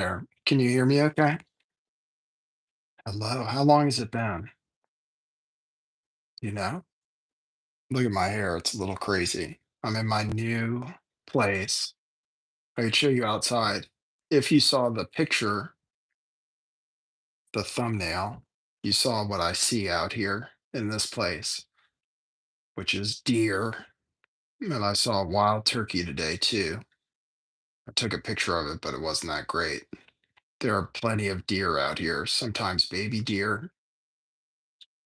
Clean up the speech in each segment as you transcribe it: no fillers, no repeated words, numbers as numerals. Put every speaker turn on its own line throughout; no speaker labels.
There. Can you hear me okay? Hello. How long has it been? You know? Look at my hair. It's a little crazy. I'm in my new place. I could show you outside. If you saw the picture, the thumbnail, you saw what I see out here in this place, which is deer. And I saw a wild turkey today too. I took a picture of it, but it wasn't that great. There are plenty of deer out here, sometimes baby deer.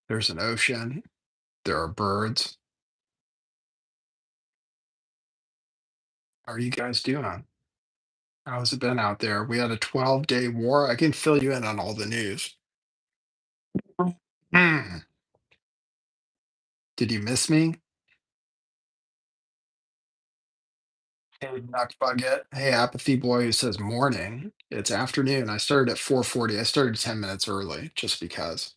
There's an ocean. There are birds. How are you guys doing? How's it been out there? We had a 12-day war. I can fill you in on all the news. Mm. Did you miss me? Hey, Knock Bucket. Hey, Apathy Boy who says morning. It's afternoon. I started at 4:40. I started 10 minutes early just because.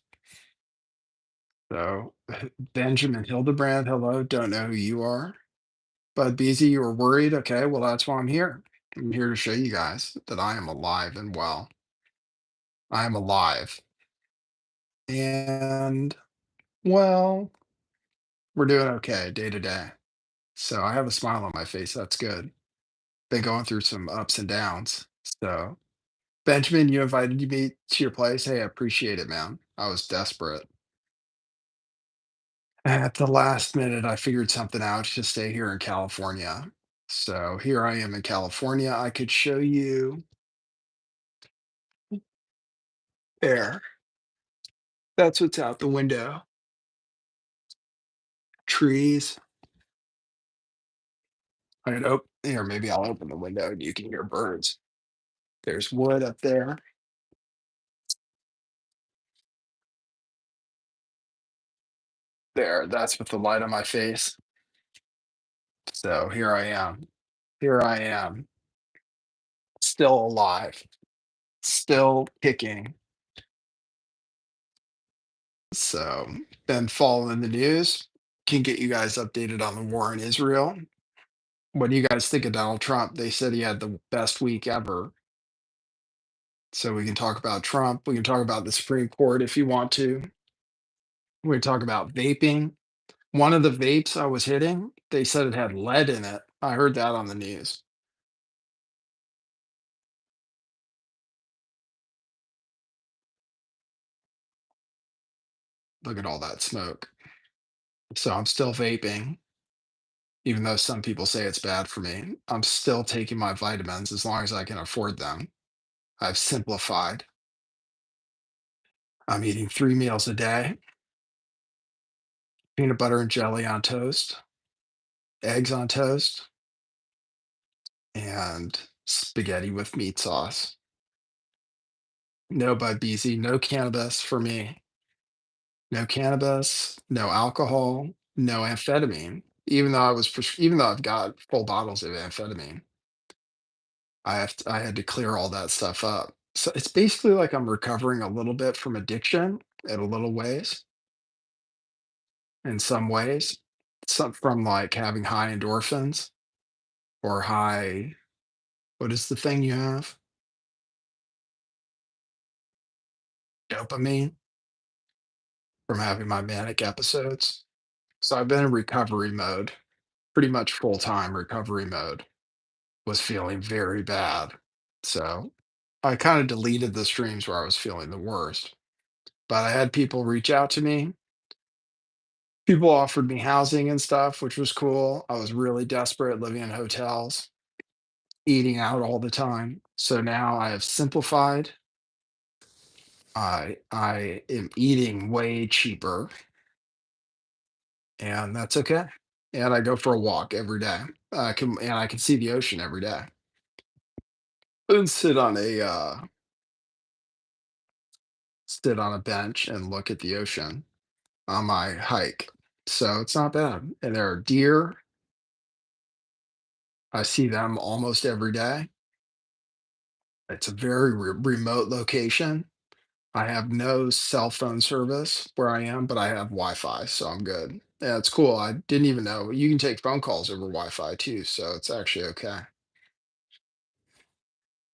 So, Benjamin Hildebrand, hello. Don't know who you are. Bud Beasy, you were worried. Okay, well, that's why I'm here. I'm here to show you guys that I am alive and well. I am alive. And, well, we're doing okay day to day. So I have a smile on my face. That's good. Been going through some ups and downs. So, Benjamin, you invited me to your place. Hey, I appreciate it, man. I was desperate. At the last minute, I figured something out to stay here in California. So here I am in California. I could show you there. That's what's out the window. Trees. I could open here. Maybe I'll open the window and you can hear birds. There's wood up there. There. That's with the light on my face. So here I am. Here I am, still alive, still kicking. So, been following the news. Can get you guys updated on the war in Israel. What do you guys think of Donald Trump? They said he had the best week ever. So we can talk about Trump. We can talk about the Supreme Court if you want to. We can talk about vaping. One of the vapes I was hitting, they said it had lead in it. I heard that on the news. Look at all that smoke. So I'm still vaping. Even though some people say it's bad for me, I'm still taking my vitamins as long as I can afford them. I've simplified. I'm eating 3 meals a day, peanut butter and jelly on toast, eggs on toast, and spaghetti with meat sauce. No Bud BZ, no cannabis for me. No cannabis, no alcohol, no amphetamine. Even though I've got full bottles of amphetamine, I had to clear all that stuff up. So it's basically like I'm recovering a little bit from addiction in a little ways, in some ways. Some from like having high endorphins or high, what is the thing you have? Dopamine from having my manic episodes. So I've been in recovery mode, pretty much full time recovery mode. Was feeling very bad. So I kind of deleted the streams where I was feeling the worst. But I had people reach out to me. People offered me housing and stuff, which was cool. I was really desperate living in hotels, eating out all the time. So now I have simplified. I am eating way cheaper, and that's okay. And I go for a walk every day. I can see the ocean every day. And sit on a bench and look at the ocean on my hike. So it's not bad. And there are deer. I see them almost every day. It's a very remote location. I have no cell phone service where I am, but I have Wi-Fi, so I'm good. Yeah, it's cool. I didn't even know you can take phone calls over Wi-Fi too, so it's actually okay.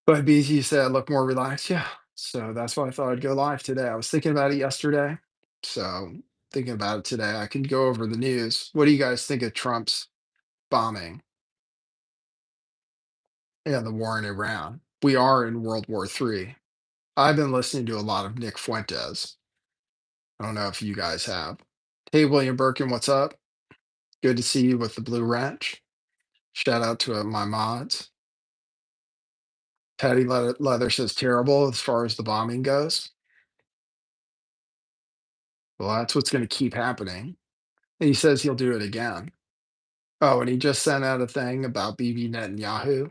But BZ said I look more relaxed. Yeah. So that's why I thought I'd go live today. I was thinking about it yesterday. So thinking about it today. I can go over the news. What do you guys think of Trump's bombing and the war in Iran? We are in World War III. I've been listening to a lot of Nick Fuentes. I don't know if you guys have. Hey, William Birkin, what's up? Good to see you with the Blue Wrench. Shout out to my mods. Patty Leather says terrible as far as the bombing goes. Well, that's what's going to keep happening. And he says he'll do it again. Oh, and he just sent out a thing about Bibi Netanyahu.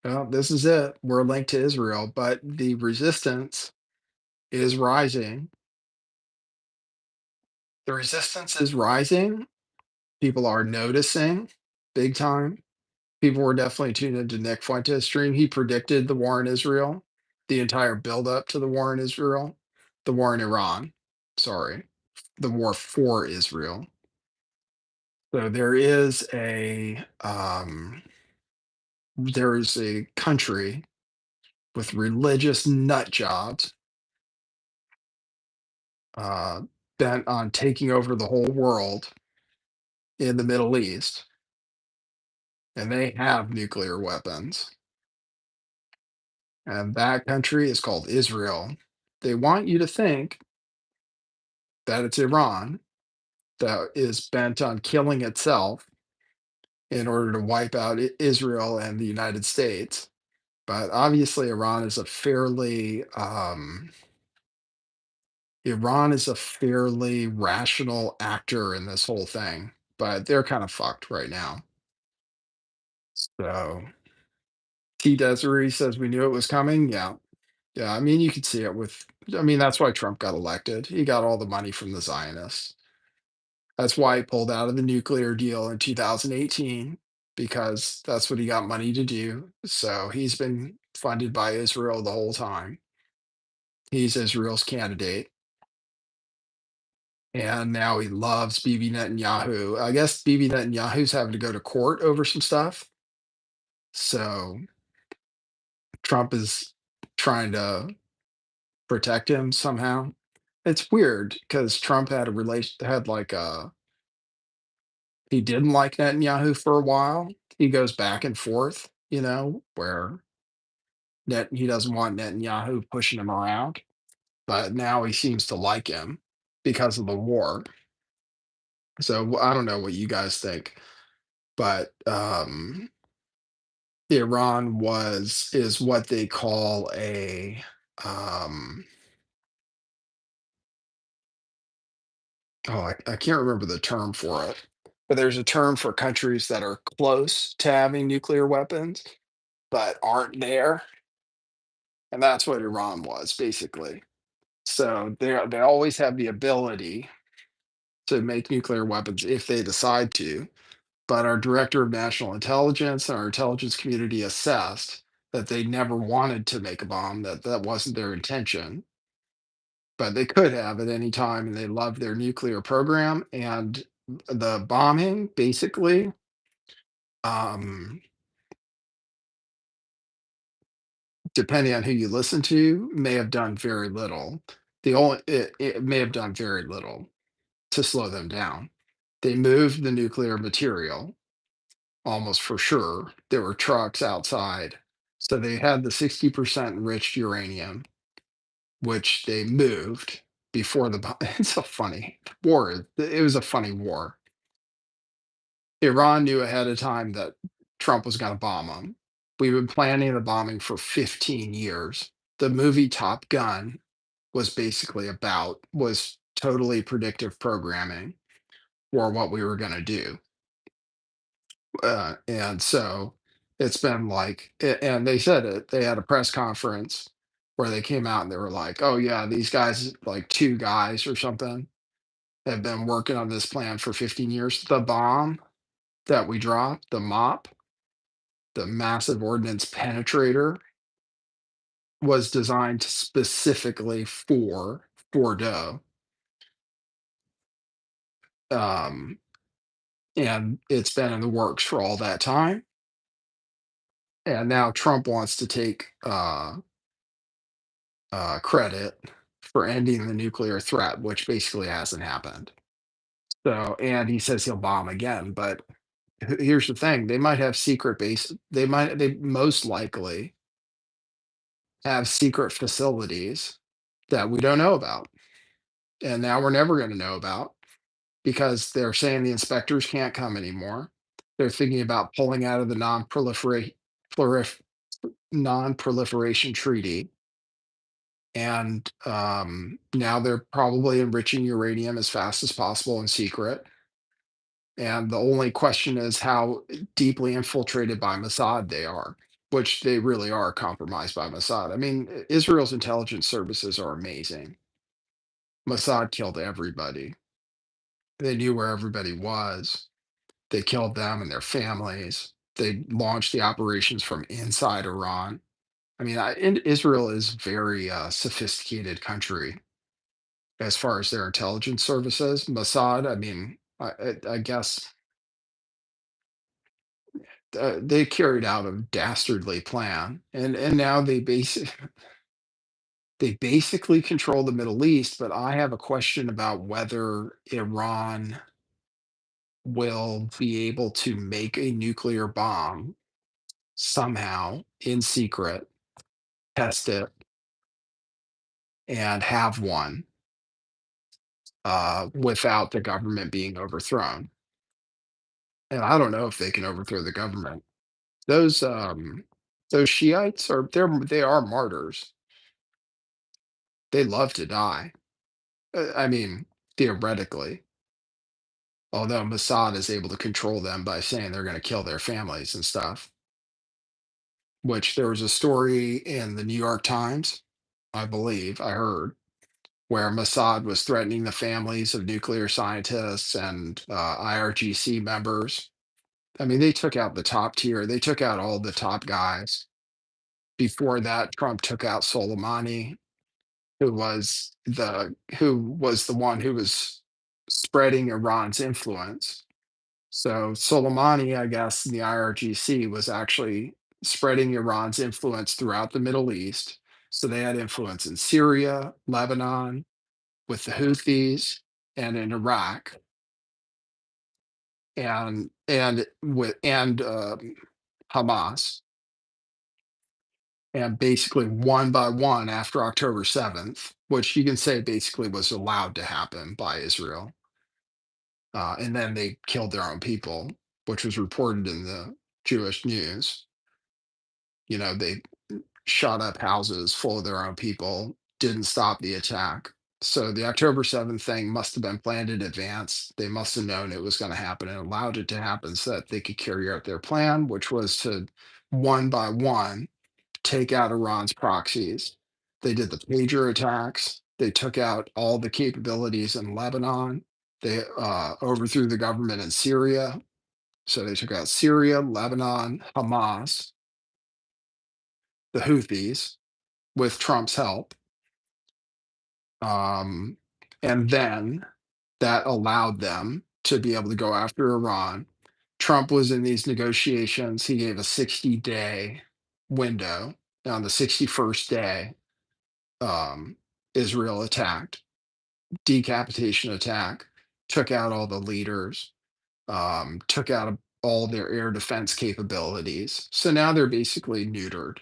Well, this is it. We're linked to Israel, but the resistance is rising. The resistance is rising. People are noticing big time. People were definitely tuned into Nick Fuentes' stream. He predicted the war in Israel, the entire buildup to the war in Israel, the war in Iran. Sorry, the war for Israel. So there is a country with religious nut jobs uh, bent on taking over the whole world in the Middle East, and they have nuclear weapons. And that country is called Israel. They want you to think that it's Iran that is bent on killing itself in order to wipe out Israel and the United States. But obviously, Iran is a fairly rational actor in this whole thing, but they're kind of fucked right now. So T Desiree says we knew it was coming. Yeah. Yeah. I mean, you could see it that's why Trump got elected. He got all the money from the Zionists. That's why he pulled out of the nuclear deal in 2018, because that's what he got money to do. So he's been funded by Israel the whole time. He's Israel's candidate. And now he loves Bibi Netanyahu. I guess Bibi Netanyahu's having to go to court over some stuff. So Trump is trying to protect him somehow. It's weird because Trump had a relation had like a he didn't like Netanyahu for a while. He goes back and forth, where he doesn't want Netanyahu pushing him around, but now he seems to like him because of the war. So I don't know what you guys think, but Iran was is what they call a um I can't remember the term for it, but there's a term for countries that are close to having nuclear weapons but aren't there, and that's what Iran was basically. So they always have the ability to make nuclear weapons if they decide to, but our director of national intelligence and our intelligence community assessed that they never wanted to make a bomb, that that wasn't their intention, but they could have at any time, and they loved their nuclear program. And the bombing, basically, um, depending on who you listen to, may have done very little. It may have done very little to slow them down. They moved the nuclear material almost for sure. There were trucks outside. So they had the 60% enriched uranium, which they moved before it's so funny. It was a funny war. Iran knew ahead of time that Trump was going to bomb them. We've been planning the bombing for 15 years. The movie Top Gun was totally predictive programming for what we were going to do. And so it's been like, and they said it, they had a press conference where they came out and they were like, oh, yeah, these guys, like two guys or something, have been working on this plan for 15 years. The bomb that we dropped, the MOP, the massive ordnance penetrator, was designed specifically for Bordeaux. Um, and it's been in the works for all that time. And now Trump wants to take credit for ending the nuclear threat, which basically hasn't happened. So, and he says he'll bomb again. But here's the thing: they might have secret base. They most likely have secret facilities that we don't know about, and now we're never going to know about because they're saying the inspectors can't come anymore. They're thinking about pulling out of the non-proliferation treaty, and now they're probably enriching uranium as fast as possible in secret. And the only question is how deeply infiltrated by Mossad they are, which they really are compromised by Mossad. I mean, Israel's intelligence services are amazing. Mossad killed everybody. They knew where everybody was. They killed them and their families. They launched the operations from inside Iran. I mean, Israel is very sophisticated country as far as their intelligence services. Mossad, I mean, I guess they carried out a dastardly plan, and now they basically control the Middle East. But I have a question about whether Iran will be able to make a nuclear bomb somehow in secret, test it, and have one without the government being overthrown. And I don't know if they can overthrow the government. Those those Shiites they are martyrs. They love to die. I mean, theoretically, although Mossad is able to control them by saying they're going to kill their families and stuff, which there was a story in the New York Times, I believe, I heard, where Mossad was threatening the families of nuclear scientists and IRGC members. I mean, they took out the top tier, they took out all the top guys. Before that, Trump took out Soleimani, who was the one who was spreading Iran's influence. So Soleimani, I guess, in the IRGC was actually spreading Iran's influence throughout the Middle East. So they had influence in Syria, Lebanon, with the Houthis, and in Iraq, and Hamas. And basically, one by one, after October 7th, which you can say basically was allowed to happen by Israel, and then they killed their own people, which was reported in the Jewish news. They shot up houses full of their own people, didn't stop the attack. So the October 7th thing must have been planned in advance. They must have known it was going to happen and allowed it to happen so that they could carry out their plan, which was to one by one take out Iran's proxies. They did the pager attacks. They took out all the capabilities in Lebanon. They overthrew the government in Syria. So they took out Syria, Lebanon, Hamas, the Houthis with Trump's help. Um, and then that allowed them to be able to go after Iran. Trump was in these negotiations. He gave a 60-day window. On the 61st day, Israel attacked, decapitation attack, took out all the leaders, took out all their air defense capabilities. So now they're basically neutered.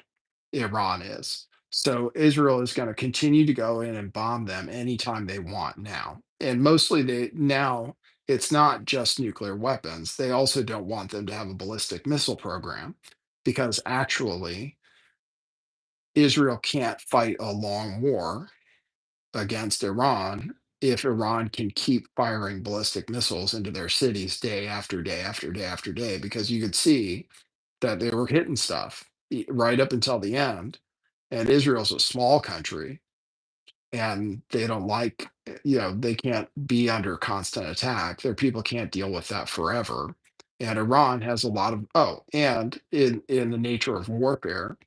Iran is. So Israel is going to continue to go in and bomb them anytime they want now. And mostly now it's not just nuclear weapons. They also don't want them to have a ballistic missile program because actually Israel can't fight a long war against Iran if Iran can keep firing ballistic missiles into their cities day after day after day after day, because you could see that they were hitting stuff right up until the end. And Israel's a small country and they don't like, they can't be under constant attack. Their people can't deal with that forever. And Iran has a lot of, and in the nature of warfare,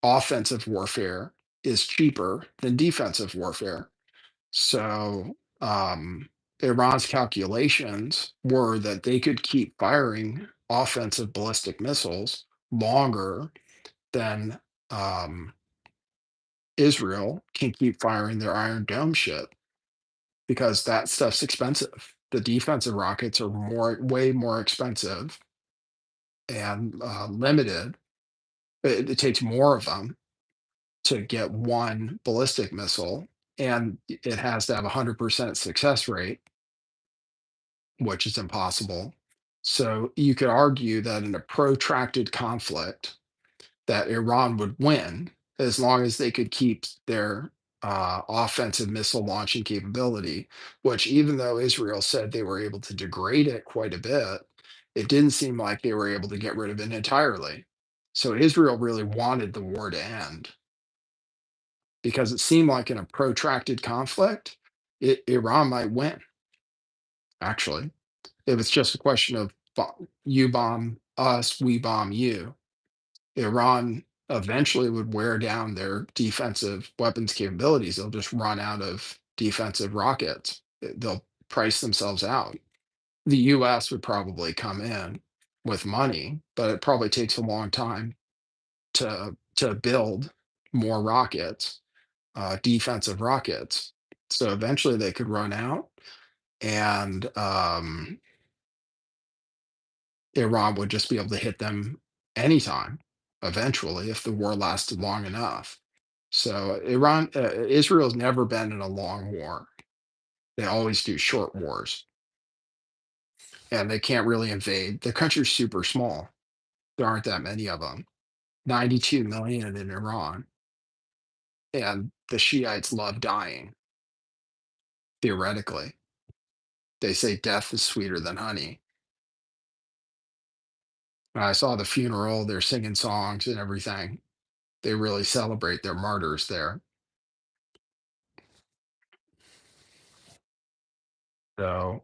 offensive warfare is cheaper than defensive warfare. So Iran's calculations were that they could keep firing offensive ballistic missiles longer than um, Israel can keep firing their Iron Dome ship because that stuff's expensive. The defensive rockets are way more expensive and limited. It takes more of them to get one ballistic missile, and it has to have 100% success rate, which is impossible. So you could argue that in a protracted conflict, that Iran would win as long as they could keep their offensive missile launching capability, which, even though Israel said they were able to degrade it quite a bit, it didn't seem like they were able to get rid of it entirely. So Israel really wanted the war to end because it seemed like in a protracted conflict, Iran might win, actually. It was just a question of you bomb us, we bomb you. Iran eventually would wear down their defensive weapons capabilities. They'll just run out of defensive rockets. They'll price themselves out. The US would probably come in with money, but it probably takes a long time to build more rockets, defensive rockets. So eventually they could run out, and Iran would just be able to hit them anytime, eventually, if the war lasted long enough. So Israel's never been in a long war. They always do short wars, and they can't really invade. The country's super small. There aren't that many of them. 92 million in Iran, and the Shiites love dying. Theoretically, they say death is sweeter than honey. When I saw the funeral, they're singing songs and everything. They really celebrate their martyrs there. So,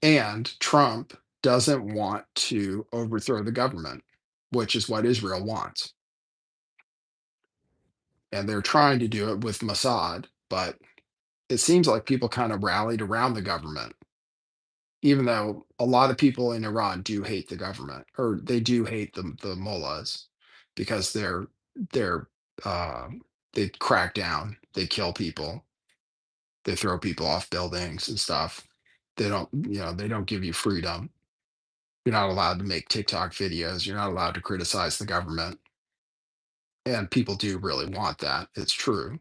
and Trump doesn't want to overthrow the government, which is what Israel wants. And they're trying to do it with Mossad, but it seems like people kind of rallied around the government, even though a lot of people in Iran do hate the government, or they do hate the mullahs because they're they crack down, they kill people, they throw people off buildings and stuff. They don't, they don't give you freedom. You're not allowed to make TikTok videos. You're not allowed to criticize the government. And people do really want that. It's true.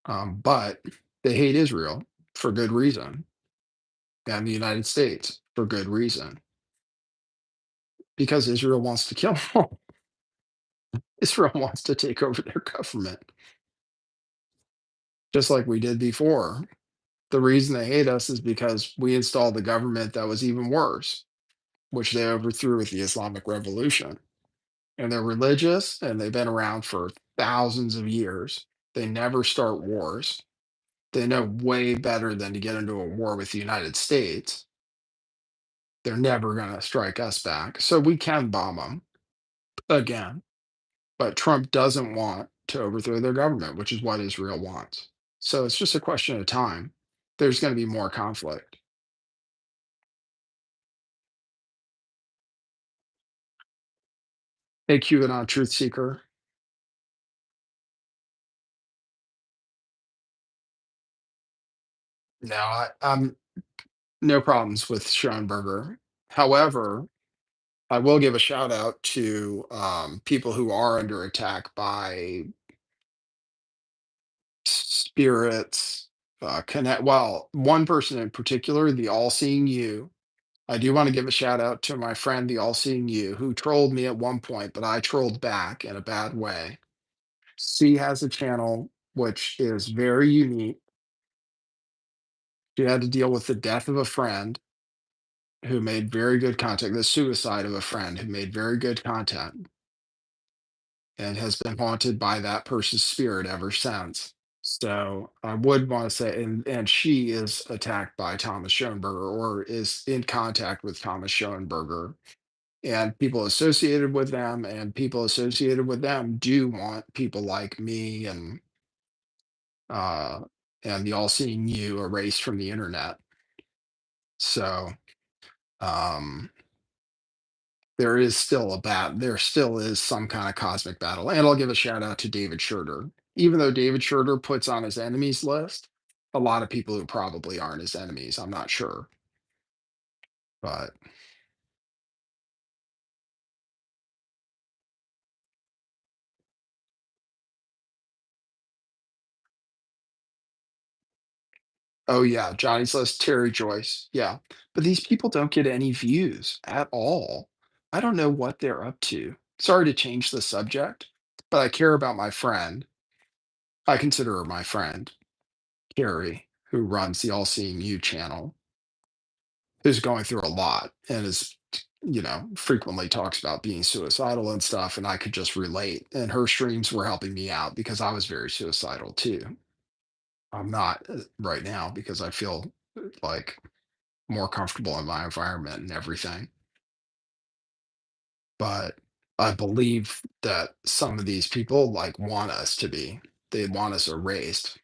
But they hate Israel for good reason, and the United States for good reason, because Israel wants to kill them. Israel wants to take over their government, just like we did before. The reason they hate us is because we installed a government that was even worse, which they overthrew with the Islamic Revolution. And they're religious, and they've been around for thousands of years. They never start wars. They know way better than to get into a war with the United States. They're never going to strike us back. So we can bomb them again. But Trump doesn't want to overthrow their government, which is what Israel wants. So it's just a question of time. There's going to be more conflict. Hey, QAnon truth seeker. No, I'm no problems with Schoenberger. However, I will give a shout out to people who are under attack by spirits. Connect. Well, one person in particular, the all-seeing you. I do want to give a shout out to my friend, the all-seeing you, who trolled me at one point, but I trolled back in a bad way. She has a channel which is very unique. She had to deal with the death of a friend who made very good content, the suicide of a friend who made very good content, and has been haunted by that person's spirit ever since. So I would want to say, and she is attacked by Thomas Schoenberger, or is in contact with Thomas Schoenberger, and people associated with them, and people associated with them do want people like me uh, and the all-seeing you erased from the internet. So um, there still is some kind of cosmic battle. And I'll give a shout out to David Schroeder. Even though David Schroeder puts on his enemies list, a lot of people who probably aren't his enemies, I'm not sure. But oh yeah, Johnny's list, Terry Joyce. Yeah. But these people don't get any views at all. I don't know what they're up to. Sorry to change the subject, but I care about my friend. I consider her my friend, Carrie, who runs the All Seeing You channel, who's going through a lot and is, frequently talks about being suicidal and stuff. And I could just relate. And her streams were helping me out because I was very suicidal too. I'm not right now because I feel like more comfortable in my environment and everything. But I believe that some of these people like want us to be, they want us erased.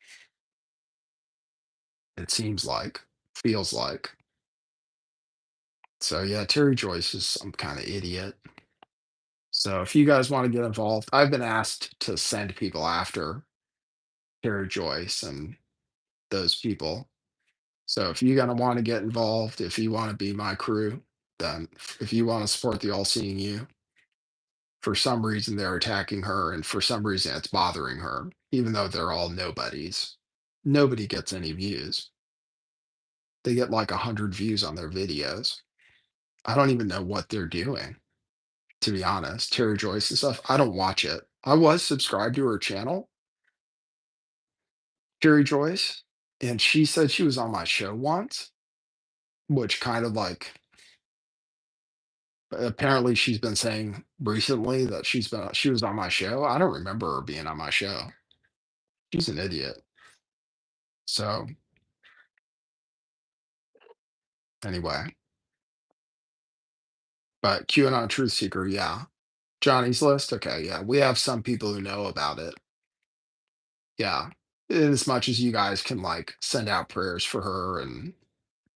It seems like, feels like. So yeah, Terry Joyce is some kind of idiot. So if you guys want to get involved, I've been asked to send people after Terry Joyce and those people. So if you're gonna want to get involved, if you want to be my crew, then if you want to support the All Seeing You, for some reason they're attacking her, and for some reason it's bothering her, even though they're all nobodies. Nobody gets any views. They get like 100 views on their videos. I don't even know what they're doing, to be honest. Terry Joyce and stuff. I don't watch it. I was subscribed to her channel, Terry Joyce, and she said she was on my show once, which kind of like apparently she's been saying recently that she was on my show. I don't remember her being on my show. She's an idiot. So anyway, but QAnon Truth Seeker, yeah. Johnny's list, okay, yeah. We have some people who know about it. Yeah. As much as you guys can like send out prayers for her and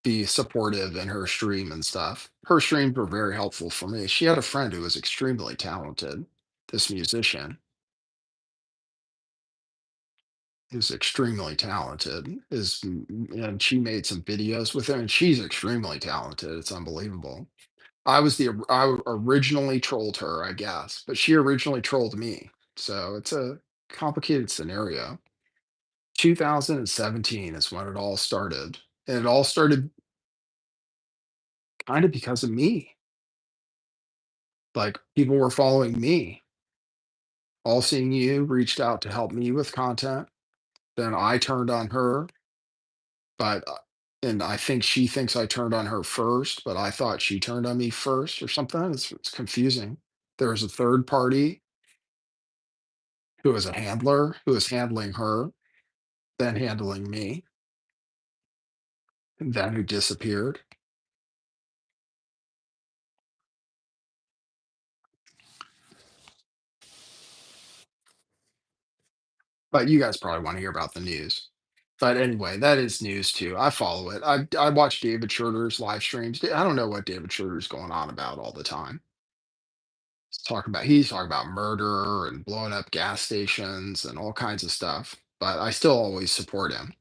be supportive in her stream and stuff. Her streams were very helpful for me. She had a friend who was extremely talented, this musician is extremely talented. And she made some videos with him, and she's extremely talented. It's unbelievable. I originally trolled her, I guess, but she originally trolled me. So it's a complicated scenario. 2017 is when it all started. And it all started kind of because of me. Like people were following me. All Seeing You reached out to help me with content. Then I turned on her, but and I think she thinks I turned on her first, but I thought she turned on me first or something. It's confusing. There was a third party who was a handler who was handling her, then handling me, and then who disappeared. But you guys probably want to hear about the news. But anyway, that is news too. I follow it. I watch David Schroeder's live streams. I don't know what David Schroeder's going on about all the time. He's talking about murder and blowing up gas stations and all kinds of stuff. But I still always support him.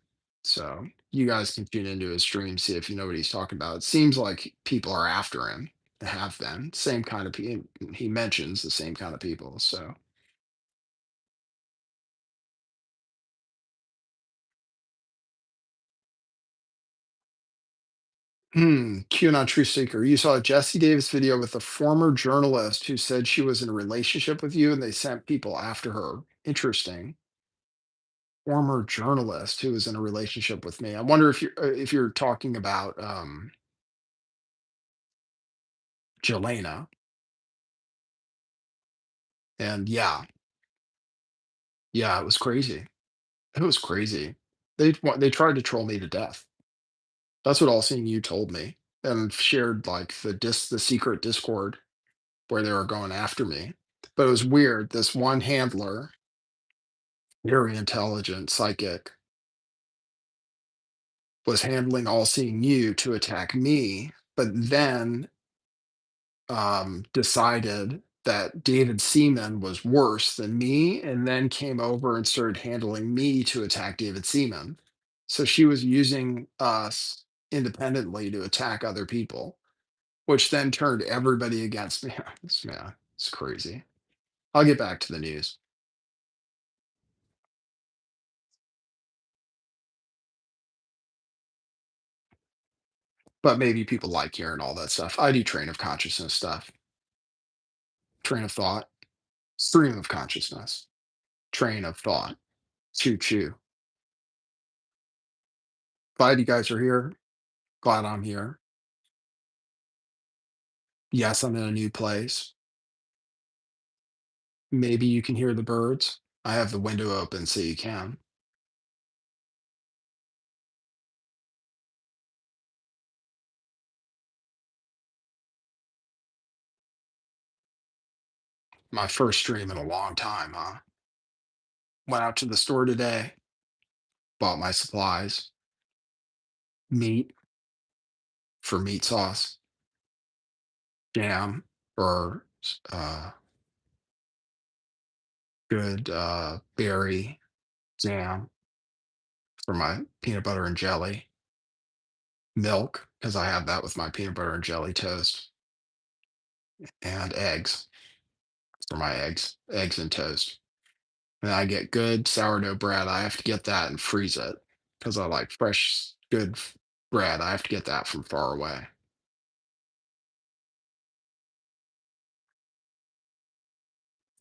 So you guys can tune into his stream, see if you know what he's talking about. It seems like people are after him. They have been. Same kind of people. He mentions the same kind of people. So QAnon Truth Seeker. You saw a Jesse Davis video with a former journalist who said she was in a relationship with you and they sent people after her. Interesting. Former journalist who was in a relationship with me. I wonder if you're talking about Jelena. And yeah, yeah, it was crazy. It was crazy. They tried to troll me to death. That's what All Seeing You told me, and shared like the secret Discord where they were going after me. But it was weird. This one handler, very intelligent, psychic, was handling All Seeing You to attack me, but then decided that David Seaman was worse than me, and then came over and started handling me to attack David Seaman. So she was using us independently to attack other people, which then turned everybody against me. This man, it's crazy. I'll get back to the news, but maybe people like hearing all that stuff. I do train of consciousness stuff, train of thought, stream of consciousness, train of thought. Choo choo. Glad you guys are here. Glad I'm here. Yes, I'm in a new place. Maybe you can hear the birds. I have the window open so you can. My first stream in a long time, huh? Went out to the store today, bought my supplies, meat for meat sauce, jam for good berry jam for my peanut butter and jelly, milk, because I have that with my peanut butter and jelly toast, and eggs for my eggs and toast. And I get good sourdough bread. I have to get that and freeze it because I like fresh, good bread. I have to get that from far away.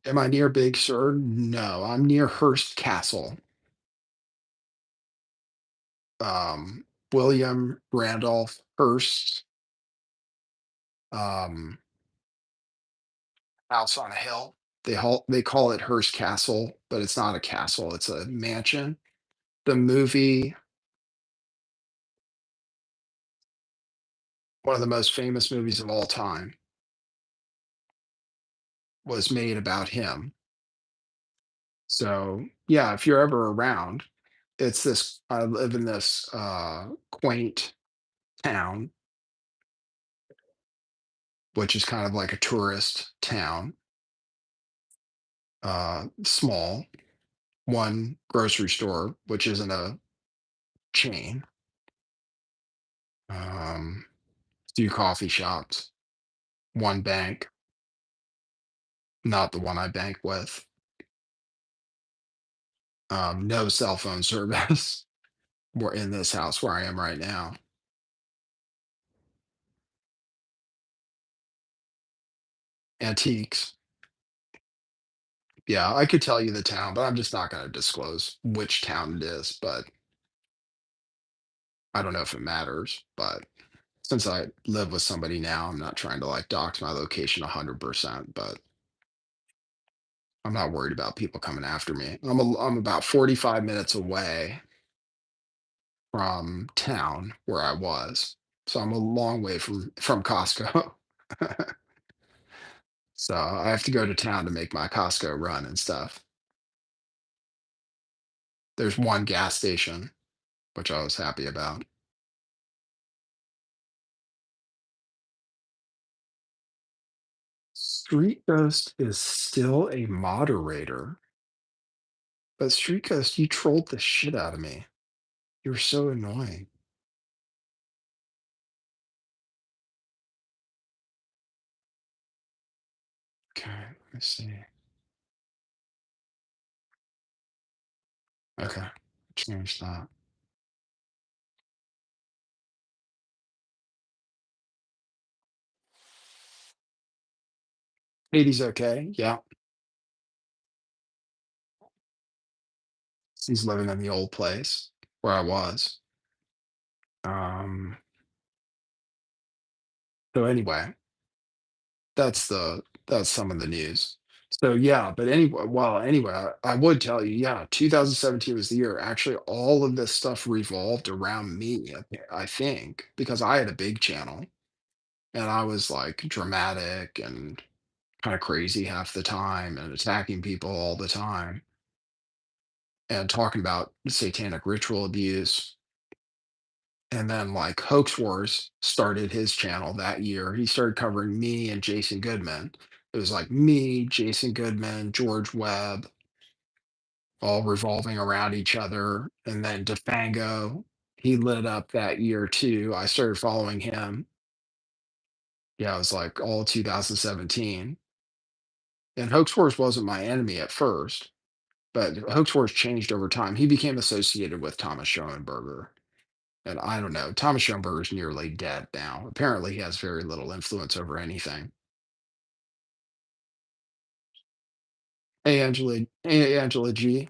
Am I near Big Sur? No, I'm near Hurst Castle. Um, William Randolph Hearst, um, house on a hill. They call it Hearst Castle, but it's not a castle. It's a mansion. The movie, one of the most famous movies of all time, was made about him. So yeah, if you're ever around, it's this. I live in this quaint town, which is kind of like a tourist town, small, one grocery store, which isn't a chain, few coffee shops, one bank, not the one I bank with, no cell phone service. We're in this house where I am right now. Antiques. Yeah, I could tell you the town, but I'm just not going to disclose which town it is. But I don't know if it matters. But since I live with somebody now, I'm not trying to like dox my location 100%. But I'm not worried about people coming after me. I'm about 45 minutes away from town where I was. So I'm a long way from Costco. So I have to go to town to make my Costco run and stuff. There's one gas station, which I was happy about. Street Ghost is still a moderator, but Street Ghost, you trolled the shit out of me. You were so annoying. Okay, let me see. Okay, change that. Katie's okay. Yeah, he's living in the old place where I was. Um, so anyway, that's some of the news. So yeah, but anyway, well, anyway, I would tell you, yeah, 2017 was the year. Actually, all of this stuff revolved around me, I think, because I had a big channel and I was like dramatic and kind of crazy half the time and attacking people all the time and talking about satanic ritual abuse. And then like Hoax Wars started his channel that year. He started covering me and Jason Goodman. It was like me, Jason Goodman, George Webb, all revolving around each other. And then Defango, he lit up that year too. I started following him. Yeah, it was like all 2017. And Hoax Wars wasn't my enemy at first, but Hoax Wars changed over time. He became associated with Thomas Schoenberger. And I don't know, Thomas Schoenberger's nearly dead now. Apparently, he has very little influence over anything. Hey, Angela G.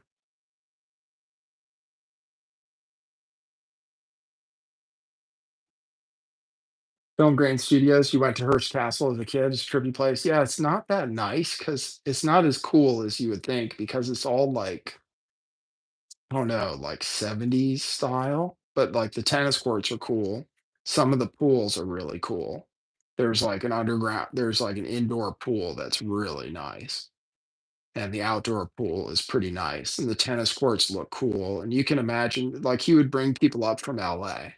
Film Grain Studios. You went to Hurst Castle as a kid, it's a trippy place. Yeah, it's not that nice because it's not as cool as you would think because it's all like, I don't know, like 70s style, but like the tennis courts are cool. Some of the pools are really cool. There's like an indoor pool that's really nice. And the outdoor pool is pretty nice. And the tennis courts look cool. And you can imagine, like, he would bring people up from LA,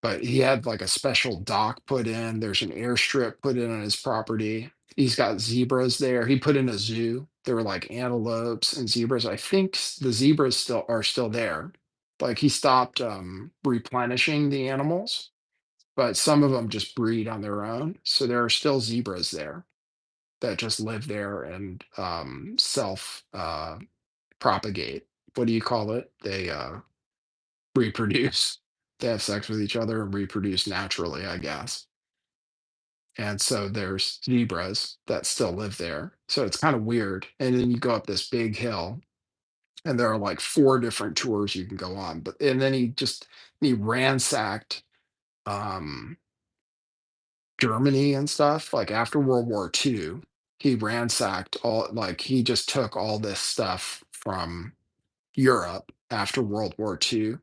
but he had like a special dock put in. There's an airstrip put in on his property. He's got zebras there. He put in a zoo. There were like antelopes and zebras. I think the zebras still there. Like he stopped replenishing the animals, but some of them just breed on their own. So there are still zebras there that just live there and self propagate. What do you call it? They reproduce. They have sex with each other and reproduce naturally, I guess. And so there's zebras that still live there. So it's kind of weird. And then you go up this big hill and there are like four different tours you can go on. But and then he ransacked um Germany and stuff. Like after World War II, he ransacked all like he just took all this stuff from Europe after World War II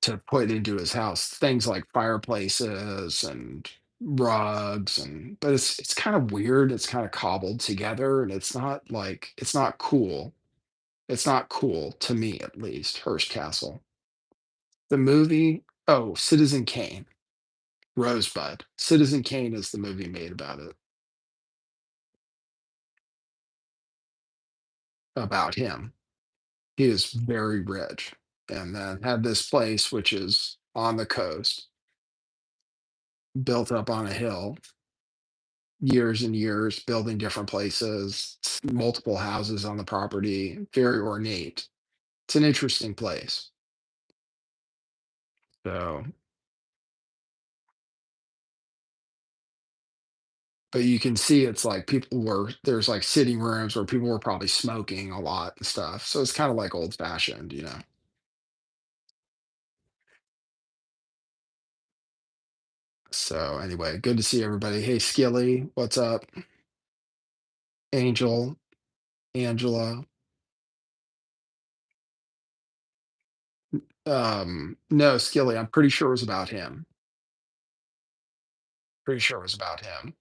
to put into his house, things like fireplaces and rugs and but it's kind of weird, it's kind of cobbled together and it's not cool. It's not cool to me at least, Hearst Castle. The movie, oh, Citizen Kane, Rosebud. Citizen Kane is the movie made about him. He is very rich and then had this place which is on the coast, built up on a hill, years and years building different places, multiple houses on the property, very ornate. It's an interesting place. So, but you can see it's like there's like sitting rooms where people were probably smoking a lot and stuff. So it's kind of like old fashioned, you know. So anyway, good to see everybody. Hey Skilly, what's up? Angel, Angela. No, Skilly, I'm pretty sure it was about him. Pretty sure it was about him.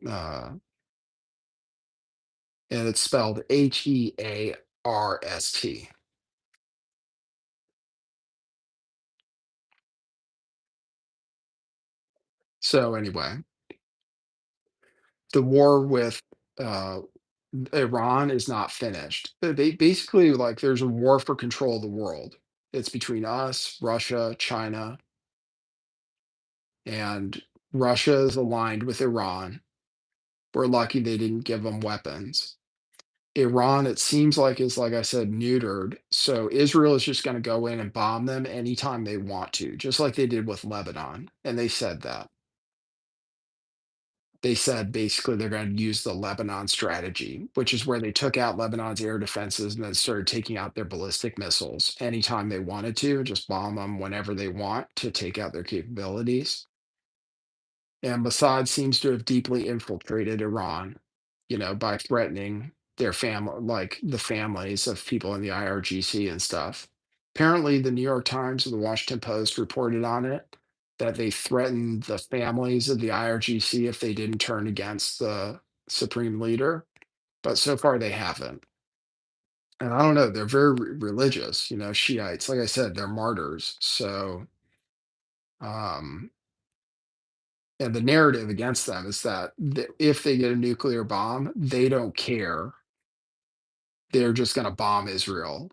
Uh, and it's spelled Hearst. So anyway, the war with uh, Iran is not finished. Basically, like there's a war for control of the world. It's between us, Russia, China, and Russia is aligned with Iran. We're lucky they didn't give them weapons. Iran, it seems like, is like I said, neutered. So Israel is just going to go in and bomb them anytime they want to, just like they did with Lebanon. And they said that. They said basically they're going to use the Lebanon strategy, which is where they took out Lebanon's air defenses and then started taking out their ballistic missiles anytime they wanted to, just bomb them whenever they want to take out their capabilities. And Mossad seems to have deeply infiltrated Iran, by threatening their family, like the families of people in the IRGC and stuff. Apparently, the New York Times and the Washington Post reported on it that they threatened the families of the IRGC if they didn't turn against the supreme leader, but so far they haven't. And I don't know, they're very religious, Shiites. Like I said, they're martyrs. So, um, and the narrative against them is that if they get a nuclear bomb, they don't care. They're just going to bomb Israel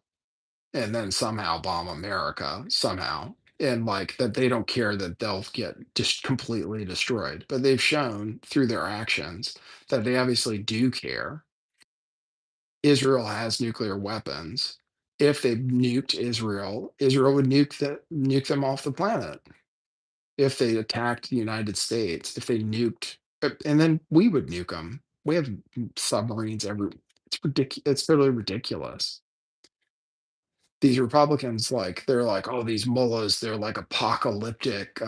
and then somehow bomb America somehow. And like that, they don't care that they'll get just completely destroyed. But they've shown through their actions that they obviously do care. Israel has nuclear weapons. If they nuked Israel, Israel would nuke them off the planet. If they attacked the United States, if they nuked, and then we would nuke them. We have submarines every. It's ridiculous. It's totally ridiculous. These Republicans, like they're like, oh, these mullahs, they're like apocalyptic.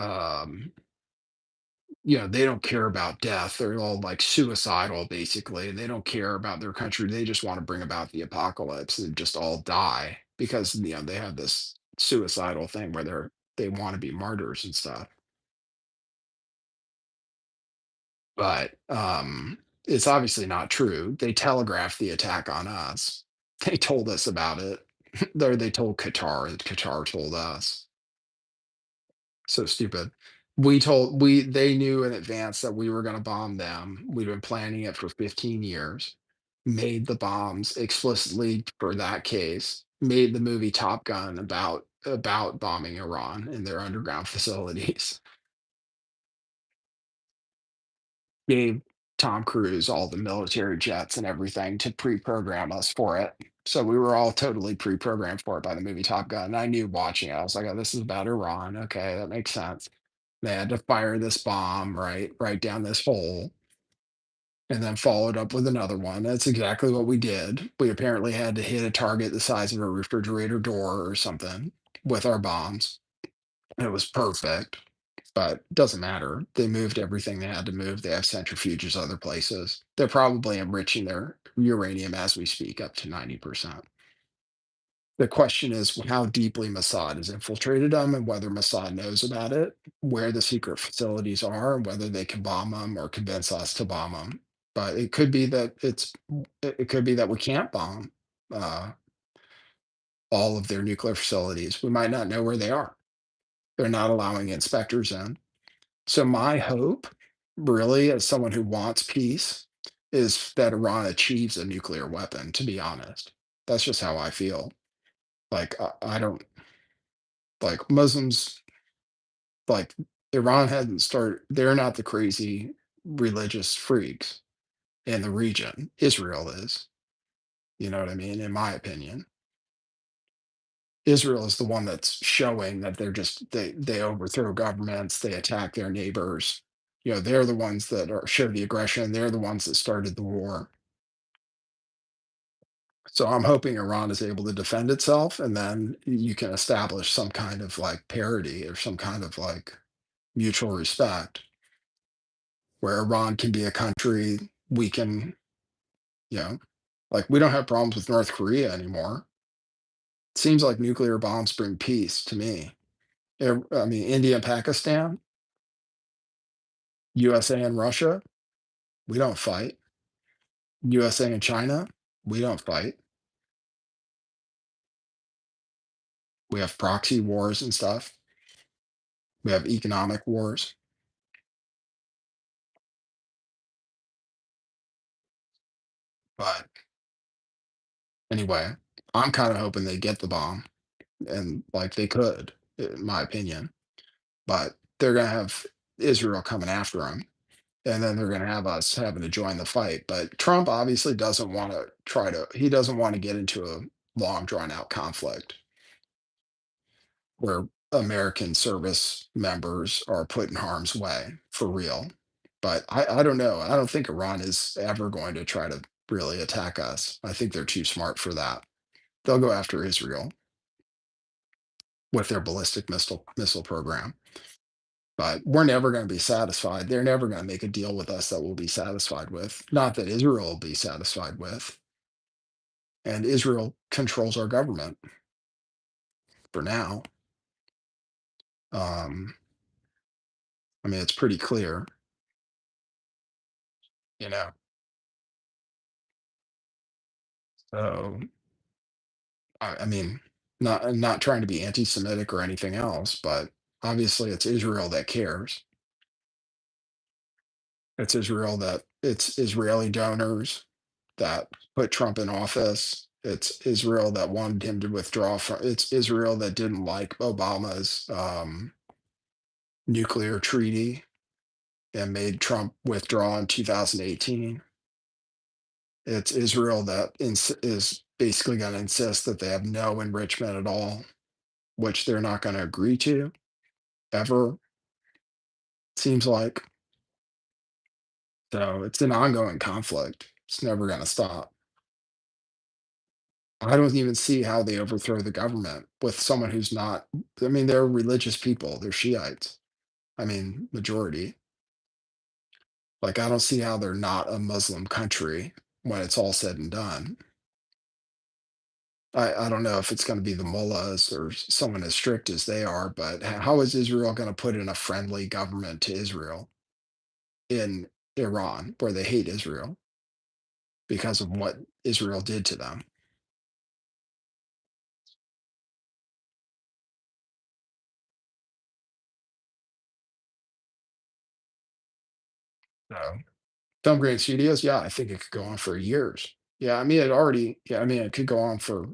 They don't care about death. They're all like suicidal, basically. They don't care about their country. They just want to bring about the apocalypse and just all die because they have this suicidal thing where they want to be martyrs and stuff. But it's obviously not true. They telegraphed the attack on us. They told us about it. They told Qatar, and Qatar told us. So stupid. They knew in advance that we were gonna bomb them. We've been planning it for 15 years, made the bombs explicitly for that case, made the movie Top Gun about bombing Iran in their underground facilities, gave Tom Cruise all the military jets and everything to pre-program us for it. So we were all totally pre-programmed for it by the movie Top Gun. And I knew watching it, I was like, "Oh, this is about Iran. Okay, that makes sense." They had to fire this bomb right down this hole, and then followed up with another one. That's exactly what we did. We apparently had to hit a target the size of a refrigerator door or something with our bombs. It was perfect, but doesn't matter. They moved everything they had to move. They have centrifuges other places. They're probably enriching their uranium as we speak up to 90%. The question is how deeply Mossad has infiltrated them and whether Mossad knows about it, where the secret facilities are, and whether they can bomb them or convince us to bomb them. But it could be that it could be that we can't bomb uh, all of their nuclear facilities. We might not know where they are. They're not allowing inspectors in. So my hope, really, as someone who wants peace, is that Iran achieves a nuclear weapon. To be honest, that's just how I feel. Like I don't like Muslims. Like Iran hadn't started. They're not the crazy religious freaks in the region. Israel is. You know what I mean? In my opinion, Israel is the one that's showing that they overthrow governments, they attack their neighbors. They're the ones that show the aggression. They're the ones that started the war. So I'm hoping Iran is able to defend itself, and then you can establish some kind of like parity or some kind of like mutual respect where Iran can be a country we can, you know, like we don't have problems with North Korea anymore. It seems like nuclear bombs bring peace to me. I mean, India and Pakistan, USA and Russia, we don't fight. USA and China, we don't fight. We have proxy wars and stuff. We have economic wars. But anyway, I'm kind of hoping they get the bomb and like they could, in my opinion. But they're going to have Israel coming after them. And then they're going to have us having to join the fight. But Trump obviously he doesn't want to get into a long drawn out conflict where American service members are put in harm's way for real. But I don't know. I don't think Iran is ever going to try to really attack us. I think they're too smart for that. They'll go after Israel with their ballistic missile program. But we're never going to be satisfied. They're never going to make a deal with us that we'll be satisfied with. Not that Israel will be satisfied with. And Israel controls our government for now. Um, I mean, it's pretty clear, you know. So, I mean, not trying to be anti-Semitic or anything else, but obviously it's Israel that cares. It's Israeli donors that put Trump in office. It's Israel that wanted him to withdraw from. It's Israel that didn't like Obama's nuclear treaty and made Trump withdraw in 2018. It's Israel that is basically going to insist that they have no enrichment at all, which they're not going to agree to ever, seems like. So it's an ongoing conflict. It's never going to stop. I don't even see how they overthrow the government with someone who's not. I mean, they're religious people, they're Shiites. I mean, majority. Like, I don't see how they're not a Muslim country when it's all said and done. I don't know if it's going to be the mullahs or someone as strict as they are, but how is Israel going to put in a friendly government to Israel in Iran, where they hate Israel because of what Israel did to them? So, Film Grain Studios, yeah, I think it could go on for years. Yeah, I mean, yeah, I mean, it could go on for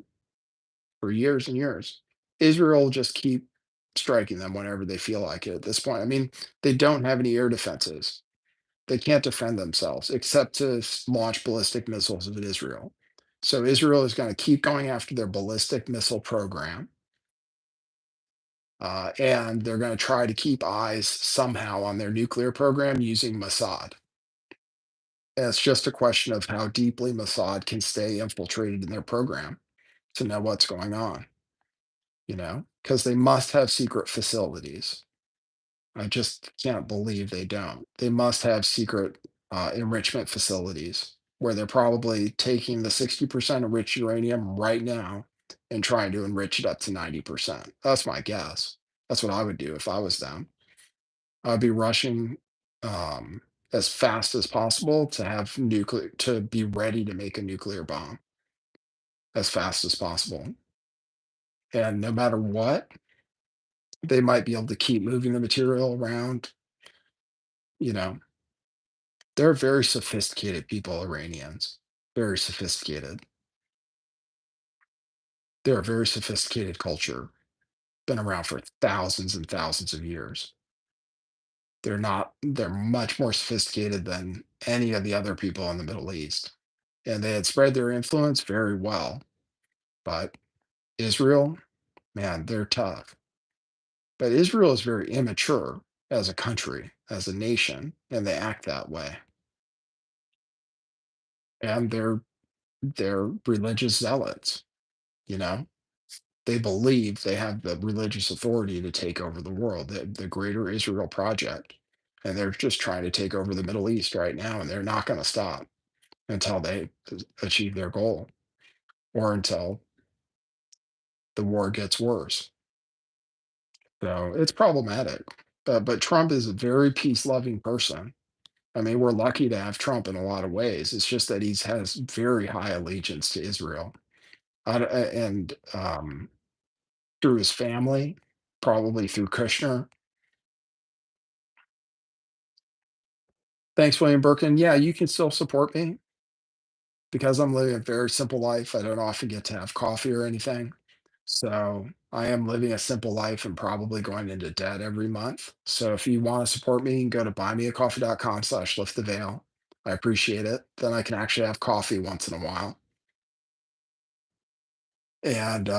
years and years. Israel just keep striking them whenever they feel like it at this point. I mean, they don't have any air defenses. They can't defend themselves except to launch ballistic missiles at Israel. So Israel is going to keep going after their ballistic missile program, and they're going to try to keep eyes somehow on their nuclear program using Mossad. And it's just a question of how deeply Mossad can stay infiltrated in their program to know what's going on, because they must have secret facilities. I just can't believe they don't. They must have secret enrichment facilities where they're probably taking the 60% enriched uranium right now and trying to enrich it up to 90%. That's my guess. That's what I would do if I was them. I'd be rushing um, as fast as possible to have nuclear, to be ready to make a nuclear bomb as fast as possible. And no matter what, they might be able to keep moving the material around. You know, they're very sophisticated people, Iranians. Very sophisticated. They're a very sophisticated culture. Been around for thousands and thousands of years. They're much more sophisticated than any of the other people in the Middle East. And they had spread their influence very well. But Israel, man, they're tough. But Israel is very immature as a country, as a nation, and they act that way. And they're religious zealots, you know? They believe they have the religious authority to take over the world, the Greater Israel Project. And they're just trying to take over the Middle East right now, and they're not going to stop until they achieve their goal or until the war gets worse. So it's problematic. But Trump is a very peace loving person. I mean, we're lucky to have Trump in a lot of ways. It's just that he has very high allegiance to Israel. And through his family, probably through Kushner. Thanks, William Birkin. Yeah, you can still support me because I'm living a very simple life. I don't often get to have coffee or anything. So I am living a simple life and probably going into debt every month. So if you want to support me, you can go to buymeacoffee.com/lift the veil. I appreciate it. Then I can actually have coffee once in a while. And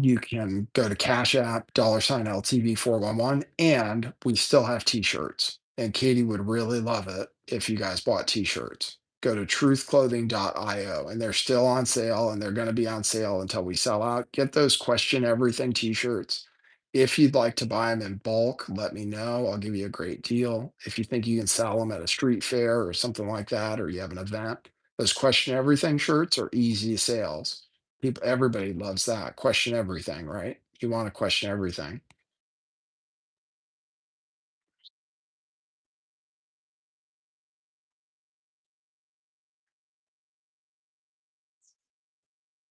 you can go to Cash App, $ LTV411, and we still have t-shirts. And Katie would really love it if you guys bought t-shirts. Go to truthclothing.io, and they're still on sale, and they're going to be on sale until we sell out. Get those Question Everything t-shirts. If you'd like to buy them in bulk, let me know. I'll give you a great deal. If you think you can sell them at a street fair or something like that, or you have an event, those Question Everything shirts are easy sales. Everybody loves that. Question everything, right? You want to question everything.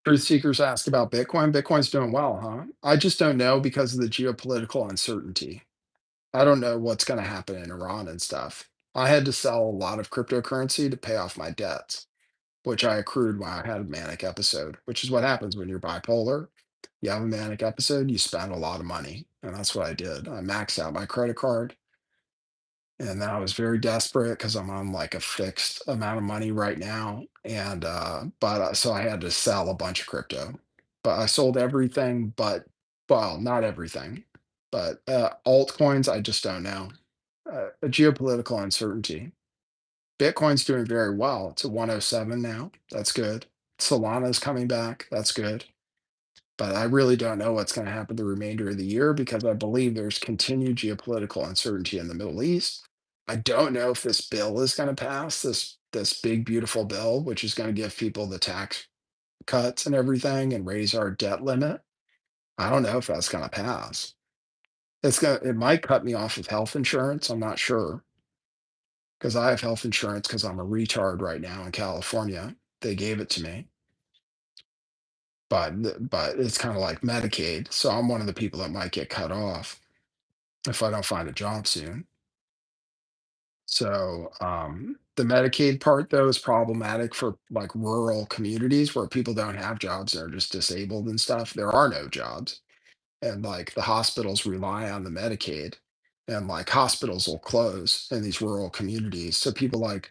Truth seekers ask about Bitcoin. Bitcoin's doing well, huh? I just don't know because of the geopolitical uncertainty. I don't know what's going to happen in Iran and stuff. I had to sell a lot of cryptocurrency to pay off my debts, which I accrued when I had a manic episode, which is what happens when you're bipolar. You have a manic episode, you spend a lot of money. And that's what I did. I maxed out my credit card. And then I was very desperate because I'm on like a fixed amount of money right now. And, so I had to sell a bunch of crypto. But I sold everything, but, well, not everything, but altcoins, I just don't know. Geopolitical uncertainty. Bitcoin's doing very well. It's at 107 now. That's good. Solana's coming back. That's good. But I really don't know what's going to happen the remainder of the year because I believe there's continued geopolitical uncertainty in the Middle East. I don't know if this bill is going to pass, this big beautiful bill, which is going to give people the tax cuts and everything and raise our debt limit. I don't know if that's going to pass. It might cut me off of health insurance. I'm not sure because I have health insurance because I'm a retard right now in California. They gave it to me, but it's kind of like Medicaid. So I'm one of the people that might get cut off if I don't find a job soon. So the Medicaid part though is problematic for like rural communities where people don't have jobs, they're just disabled and stuff. There are no jobs. And like the hospitals rely on the Medicaid and like hospitals will close in these rural communities. So people like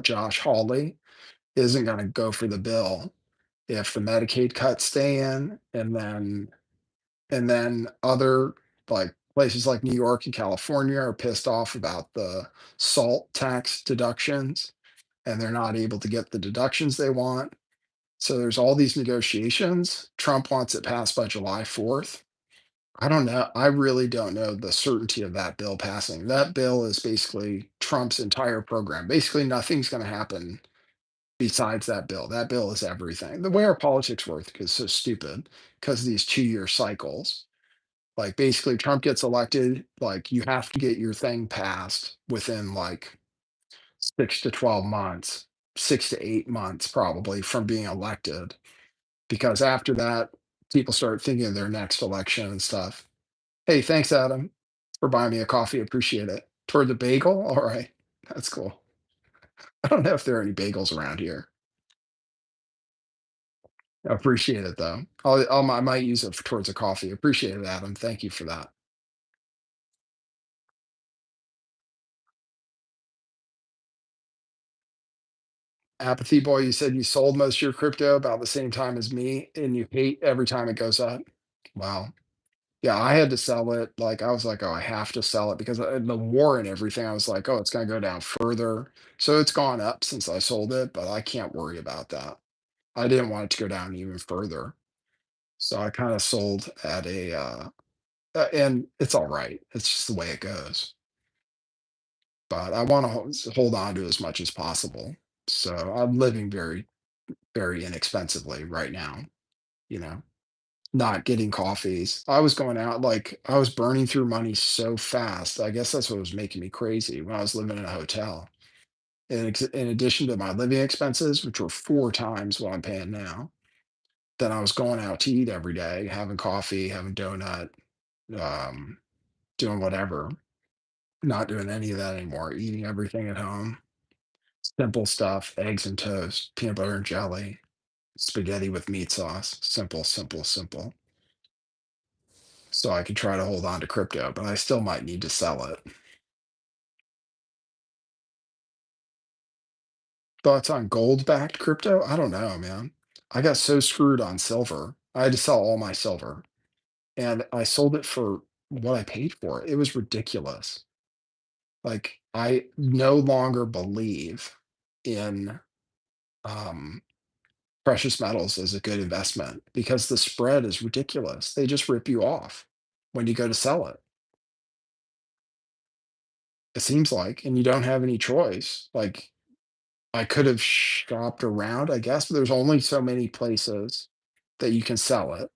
Josh Hawley isn't going to go for the bill if the Medicaid cuts stay in, and then other like places like New York and California are pissed off about the salt tax deductions, and they're not able to get the deductions they want. So there's all these negotiations. Trump wants it passed by July 4th. I don't know. I really don't know the certainty of that bill passing. That bill is basically Trump's entire program. Basically, nothing's going to happen besides that bill. That bill is everything. The way our politics work is so stupid because of these 2-year cycles. Like basically Trump gets elected, like you have to get your thing passed within like 6 to 12 months, 6 to 8 months probably from being elected. Because after that, people start thinking of their next election and stuff. Hey, thanks, Adam, for buying me a coffee. Appreciate it. Toward the bagel? All right. That's cool. I don't know if there are any bagels around here. I appreciate it though. I might use it towards a coffee. Appreciate it, Adam. Thank you for that. Apathy boy, you said you sold most of your crypto about the same time as me, and you hate every time it goes up. Wow. Yeah, I had to sell it. Like I was like, oh, I have to sell it because the war and everything. I was like, oh, it's going to go down further. So it's gone up since I sold it, but I can't worry about that. I didn't want it to go down even further. So I kind of sold at and it's all right. It's just the way it goes. But I want to hold on to as much as possible. So I'm living very, very inexpensively right now, you know, not getting coffees. I was going out, like, I was burning through money so fast. I guess that's what was making me crazy when I was living in a hotel. In addition to my living expenses, which were 4 times what I'm paying now, then I was going out to eat every day, having coffee, having donut, um, doing whatever, not doing any of that anymore, eating everything at home. Simple stuff, eggs and toast, peanut butter and jelly, spaghetti with meat sauce. Simple, simple, simple. So I can try to hold on to crypto, but I still might need to sell it. Thoughts on gold-backed crypto? I don't know, man. I got so screwed on silver. I had to sell all my silver, and I sold it for what I paid for it. It was ridiculous. Like, I no longer believe in um, precious metals as a good investment because the spread is ridiculous. They just rip you off when you go to sell it. It seems like, and you don't have any choice. Like, I could have shopped around, I guess, but there's only so many places that you can sell it.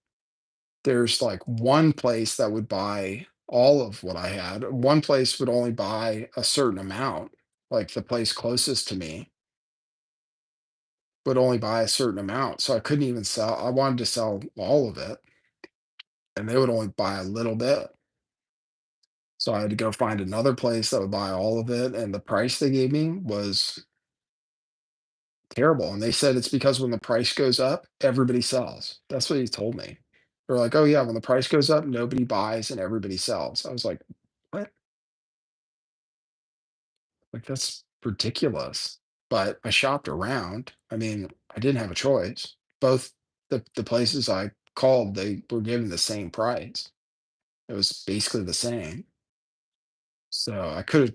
There's like one place that would buy all of what I had. One place would only buy a certain amount, like the place closest to me. would only buy a certain amount. So I couldn't even sell. I wanted to sell all of it, and they would only buy a little bit. So I had to go find another place that would buy all of it. And the price they gave me was terrible. And they said it's because when the price goes up, everybody sells. That's what he told me. They're like, oh, yeah, when the price goes up, nobody buys and everybody sells. I was like, what? Like, that's ridiculous. But I shopped around. I mean, I didn't have a choice. Both the places I called, they were giving the same price. It was basically the same. So I could have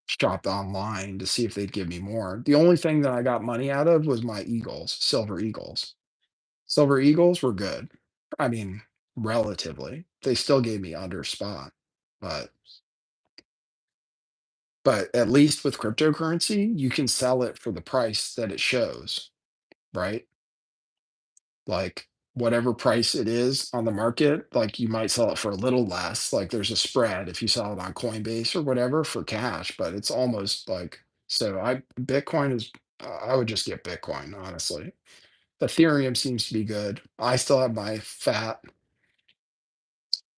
shopped online to see if they'd give me more. The only thing that I got money out of was my Eagles, Silver Eagles. Silver Eagles were good. I mean, relatively. They still gave me under spot, but at least with cryptocurrency, you can sell it for the price that it shows, right? Like whatever price it is on the market, like you might sell it for a little less. Like there's a spread if you sell it on Coinbase or whatever for cash, but it's almost like so I Bitcoin is I would just get Bitcoin, honestly. Ethereum seems to be good. I still have my fat.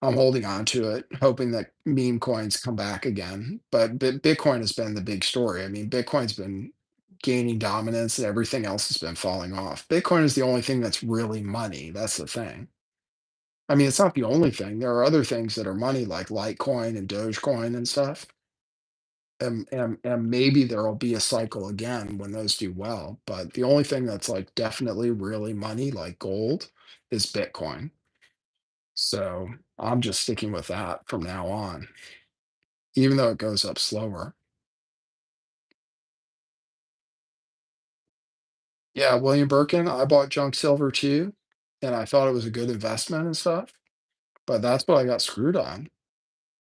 I'm holding on to it, hoping that meme coins come back again. But Bitcoin has been the big story. I mean, Bitcoin's been gaining dominance and everything else has been falling off. Bitcoin is the only thing that's really money. That's the thing. I mean, it's not the only thing. There are other things that are money like Litecoin and Dogecoin and stuff. And maybe there'll be a cycle again when those do well. But the only thing that's like definitely really money, like gold, is Bitcoin. So I'm just sticking with that from now on, even though it goes up slower. Yeah, William Birkin, I bought junk silver too, and I thought it was a good investment and stuff, but that's what I got screwed on.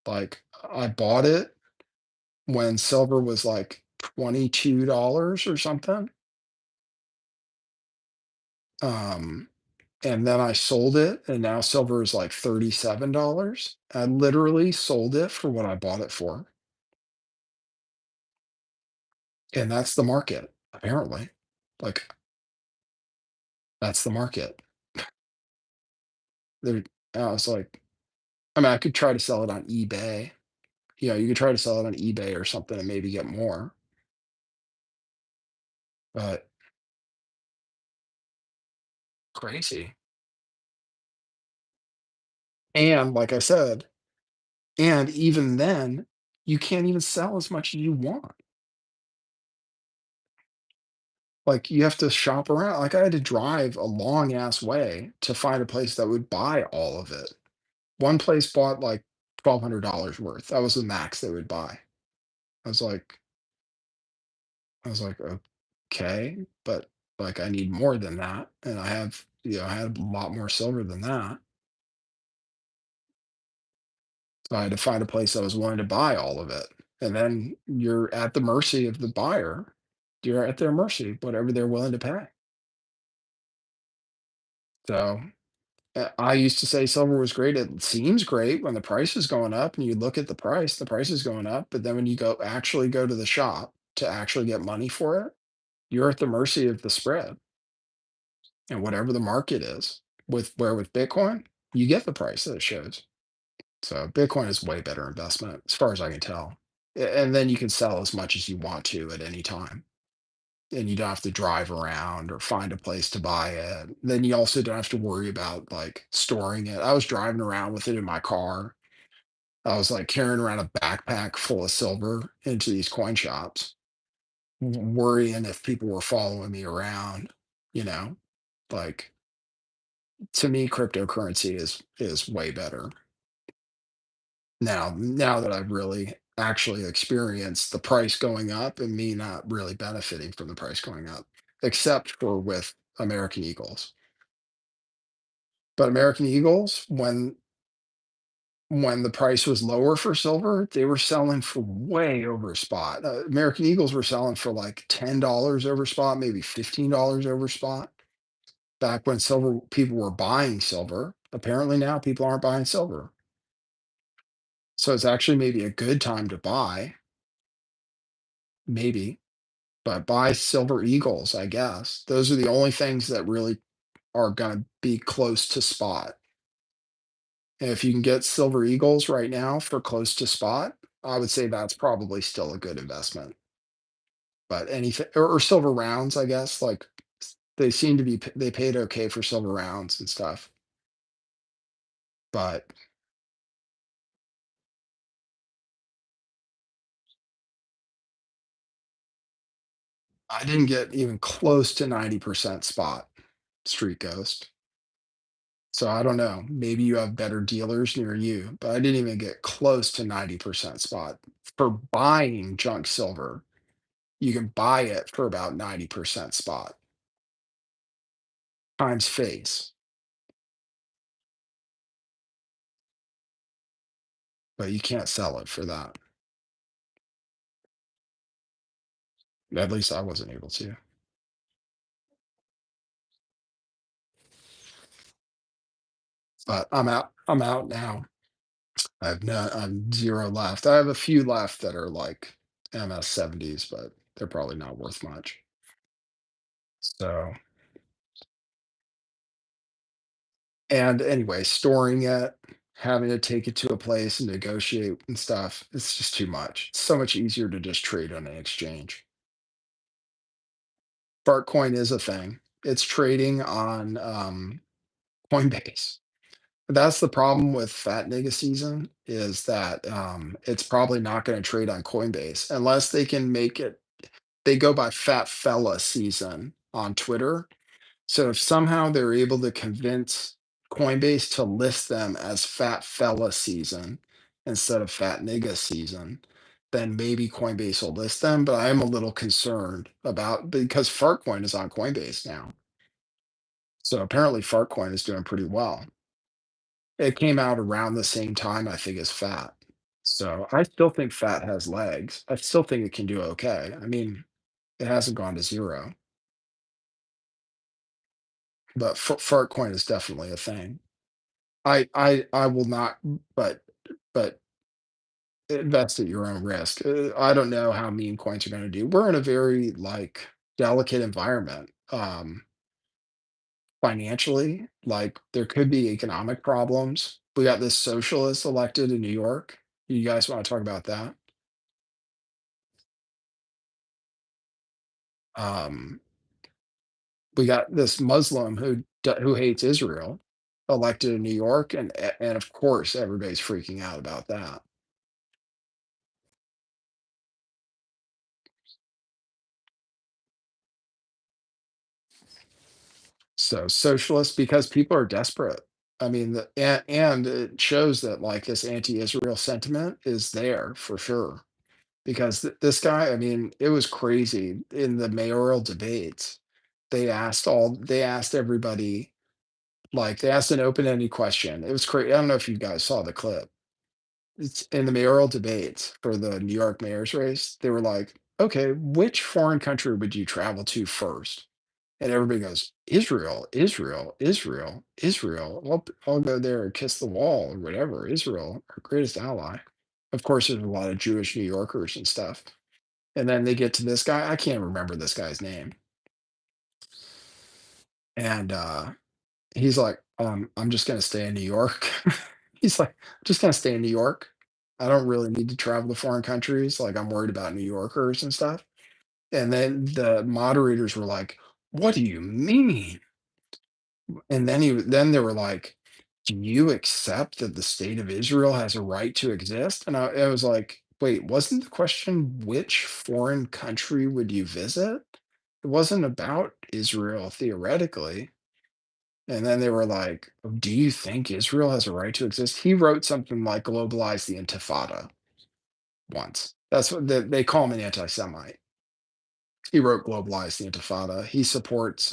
Like, I bought it when silver was like $22 or something. Um, and then I sold it, and now silver is like $37. I literally sold it for what I bought it for. And that's the market, apparently. Like, that's the market. There, I was like, I mean, I could try to sell it on eBay. You know, you could try to sell it on eBay or something and maybe get more, but crazy. And like I said, and even then, you can't even sell as much as you want. Like you have to shop around. Like I had to drive a long ass way to find a place that would buy all of it. One place bought like $1,200 worth. That was the max they would buy. I was like, I was like, okay, but like I need more than that. And I have, I had a lot more silver than that. So I had to find a place that was willing to buy all of it. And then you're at the mercy of the buyer. You're at their mercy, whatever they're willing to pay. So I used to say silver was great. It seems great when the price is going up and you look at the price is going up. But then when you go to the shop to actually get money for it, you're at the mercy of the spread and whatever the market is. With Bitcoin, you get the price that it shows. So Bitcoin is way better investment as far as I can tell. And then you can sell as much as you want to at any time. And you don't have to drive around or find a place to buy it. Then you also don't have to worry about like storing it. I was driving around with it in my car. I was like carrying around a backpack full of silver into these coin shops, worrying if people were following me around, you know? Like to me, cryptocurrency is way better. Now that I've really actually experienced the price going up and me not really benefiting from the price going up, except for with American Eagles. But American Eagles, when the price was lower for silver, they were selling for way over spot. American Eagles were selling for like $10 over spot, maybe $15 over spot. Back when silver people were buying silver, apparently now people aren't buying silver. So it's actually maybe a good time to buy, maybe. but buy Silver Eagles, I guess. Those are the only things that really are gonna be close to spot. And if you can get Silver Eagles right now for close to spot, I would say that's probably still a good investment. But anything or silver rounds, I guess, like they seem to be they paid okay for silver rounds and stuff. But I didn't get even close to 90% spot Street Ghost. So I don't know. Maybe you have better dealers near you, but I didn't even get close to 90% spot. For buying junk silver, you can buy it for about 90% spot times face, but you can't sell it for that. At least I wasn't able to. But I'm out now. I'm 0 left. I have a few left that are like MS-70s, but they're probably not worth much. So, and anyway, storing it, having to take it to a place and negotiate and stuff, it's just too much. It's so much easier to just trade on an exchange. Fartcoin is a thing. It's trading on Coinbase. That's the problem with fat nigga season is that it's probably not going to trade on Coinbase unless they can make it. They go by fat fella season on Twitter. So if somehow they're able to convince Coinbase to list them as fat fella season instead of fat nigga season, then maybe Coinbase will list them. But I am a little concerned about because Fartcoin is on Coinbase now. So apparently Fartcoin is doing pretty well. It came out around the same time, I think, as Fat. So I still think Fat has legs. I still think it can do okay. I mean, it hasn't gone to 0, but Fartcoin is definitely a thing. I will not, but but invest at your own risk. I don't know how meme coins are gonna do. We're in a very, like, delicate environment, financially, like, there could be economic problems. We got this socialist elected in New York. You guys wanna talk about that? Um, we got this Muslim who hates Israel elected in New York, and of course, everybody's freaking out about that. So socialist because people are desperate. I mean, and it shows that like this anti-Israel sentiment is there for sure. Because this guy, I mean, it was crazy in the mayoral debates. They asked everybody, like they asked an open-ended question. It was crazy. I don't know if you guys saw the clip. It's in the mayoral debates for the New York mayor's race. They were like, okay, which foreign country would you travel to first? And everybody goes, Israel, Israel, Israel, Israel. I'll go there and kiss the wall or whatever. Israel, our greatest ally. Of course, there's a lot of Jewish New Yorkers and stuff. And then they get to this guy. I can't remember this guy's name. And he's like, I'm just gonna stay in New York. He's like, just gonna stay in New York. I don't really need to travel to foreign countries. Like I'm worried about New Yorkers and stuff. And then the moderators were like, what do you mean? And then they were like, "Do you accept that the state of Israel has a right to exist?" And I was like, "Wait, wasn't the question which foreign country would you visit? It wasn't about Israel theoretically." And then they were like, "Do you think Israel has a right to exist?" He wrote something like "globalize the Intifada" once. That's what they call him an anti-Semite. He wrote "globalize the Intifada." He supports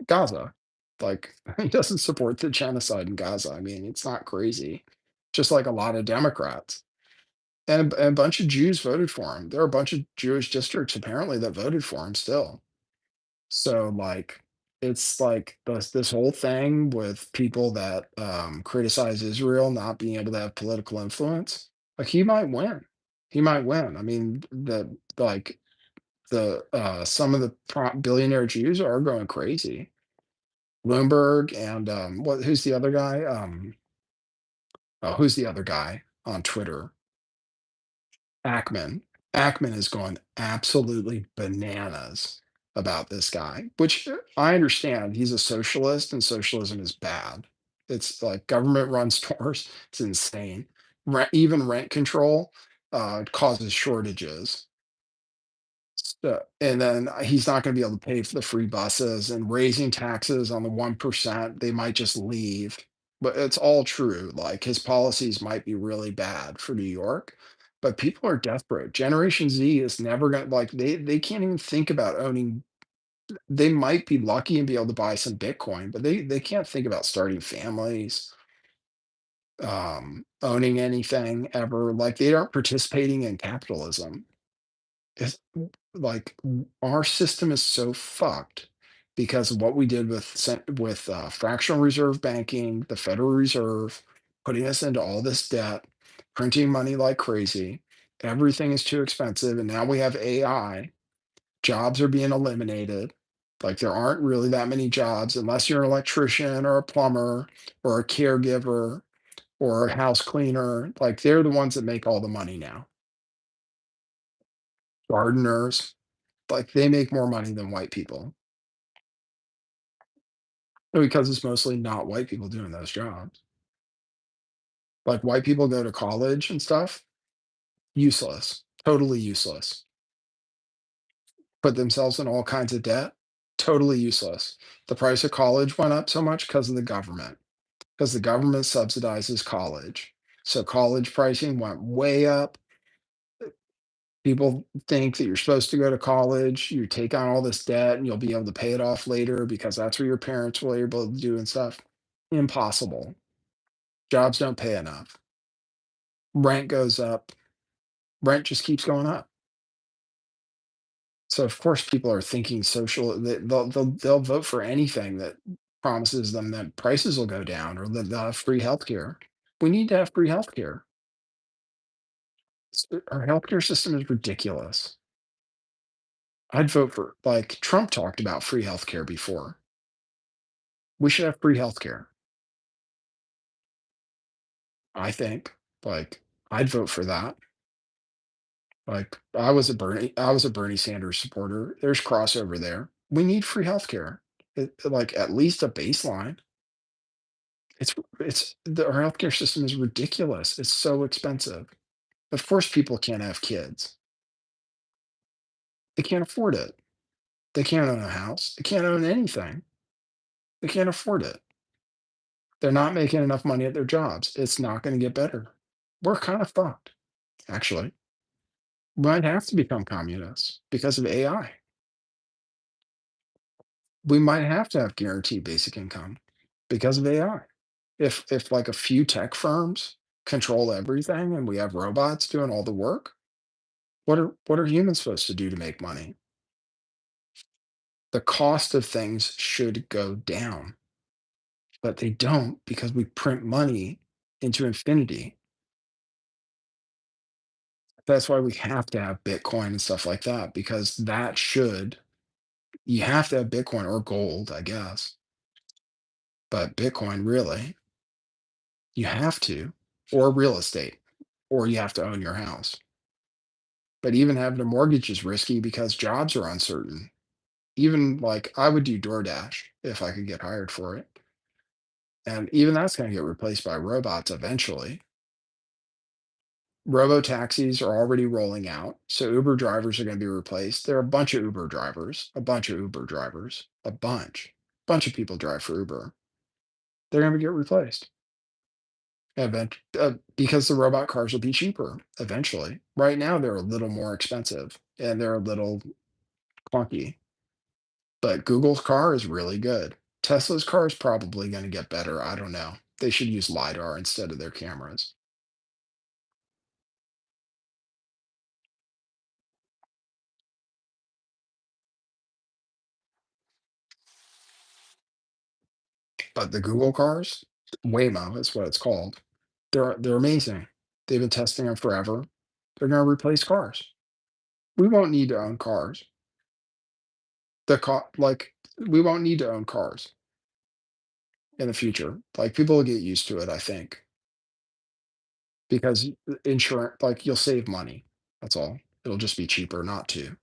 Gaza. Like, he doesn't support the genocide in Gaza. I mean, it's not crazy. Just like a lot of Democrats. And a bunch of Jews voted for him. There are a bunch of Jewish districts apparently that voted for him still. So like it's like this whole thing with people that criticize Israel not being able to have political influence. Like he might win. He might win. I mean, the like The some of the billionaire Jews are going crazy. Bloomberg and what? Who's the other guy? Oh, who's the other guy on Twitter? Ackman. Ackman is going absolutely bananas about this guy, which I understand. He's a socialist, and socialism is bad. It's like government run stores. It's insane. Even rent control causes shortages. And then he's not going to be able to pay for the free buses and raising taxes on the 1%. They might just leave. But it's all true. Like his policies might be really bad for New York, but people are desperate. Generation Z is never going to like they can't even think about owning. They might be lucky and be able to buy some Bitcoin, but they can't think about starting families, owning anything ever. Like they aren't participating in capitalism. It's like our system is so fucked because of what we did with fractional reserve banking, the Federal Reserve, putting us into all this debt, printing money like crazy. Everything is too expensive, and now we have AI. Jobs are being eliminated. Like there aren't really that many jobs unless you're an electrician or a plumber or a caregiver or a house cleaner. Like they're the ones that make all the money now. Gardeners, like, they make more money than white people, because it's mostly not white people doing those jobs. Like, white people go to college and stuff, useless, totally useless. Put themselves in all kinds of debt, totally useless. The price of college went up so much because of the government, because the government subsidizes college. So college pricing went way up. People think that you're supposed to go to college, you take on all this debt, and you'll be able to pay it off later because that's what your parents were able to do and stuff. Impossible. Jobs don't pay enough. Rent goes up. Rent just keeps going up. So of course people are thinking they'll vote for anything that promises them that prices will go down or that they'll have free healthcare. We need to have free healthcare. Our healthcare system is ridiculous. I'd vote for like Trump talked about free healthcare before. We should have free healthcare. I think. Like I'd vote for that. Like I was a Bernie Sanders supporter. There's crossover there. We need free healthcare. Like at least a baseline. Our healthcare system is ridiculous. It's so expensive. Of course, people can't have kids. They can't afford it. They can't own a house. They can't own anything. They can't afford it. They're not making enough money at their jobs. It's not going to get better. We're kind of fucked, actually. We might have to become communists because of AI. We might have to have guaranteed basic income because of AI. If like a few tech firms control everything and we have robots doing all the work, what are humans supposed to do to make money? The cost of things should go down, but they don't because we print money into infinity. That's why we have to have Bitcoin and stuff like that because you have to have Bitcoin or gold, I guess. But Bitcoin, really, you have to, or real estate, or you have to own your house. But even having a mortgage is risky because jobs are uncertain. Even like I would do DoorDash if I could get hired for it. And even that's going to get replaced by robots eventually. Robo taxis are already rolling out. So Uber drivers are going to be replaced. There are a bunch of Uber drivers, a bunch of Uber drivers, bunch of people drive for Uber. They're going to get replaced. Because the robot cars will be cheaper eventually. Right now, they're a little more expensive and they're a little clunky. But Google's car is really good. Tesla's car is probably going to get better. I don't know. They should use LiDAR instead of their cameras. But the Google cars, Waymo is what it's called. They're amazing. They've been testing them forever. They're going to replace cars. We won't need to own cars. like, we won't need to own cars in the future. Like, people will get used to it, I think, because insurance, like, you'll save money. That's all. It'll just be cheaper not to.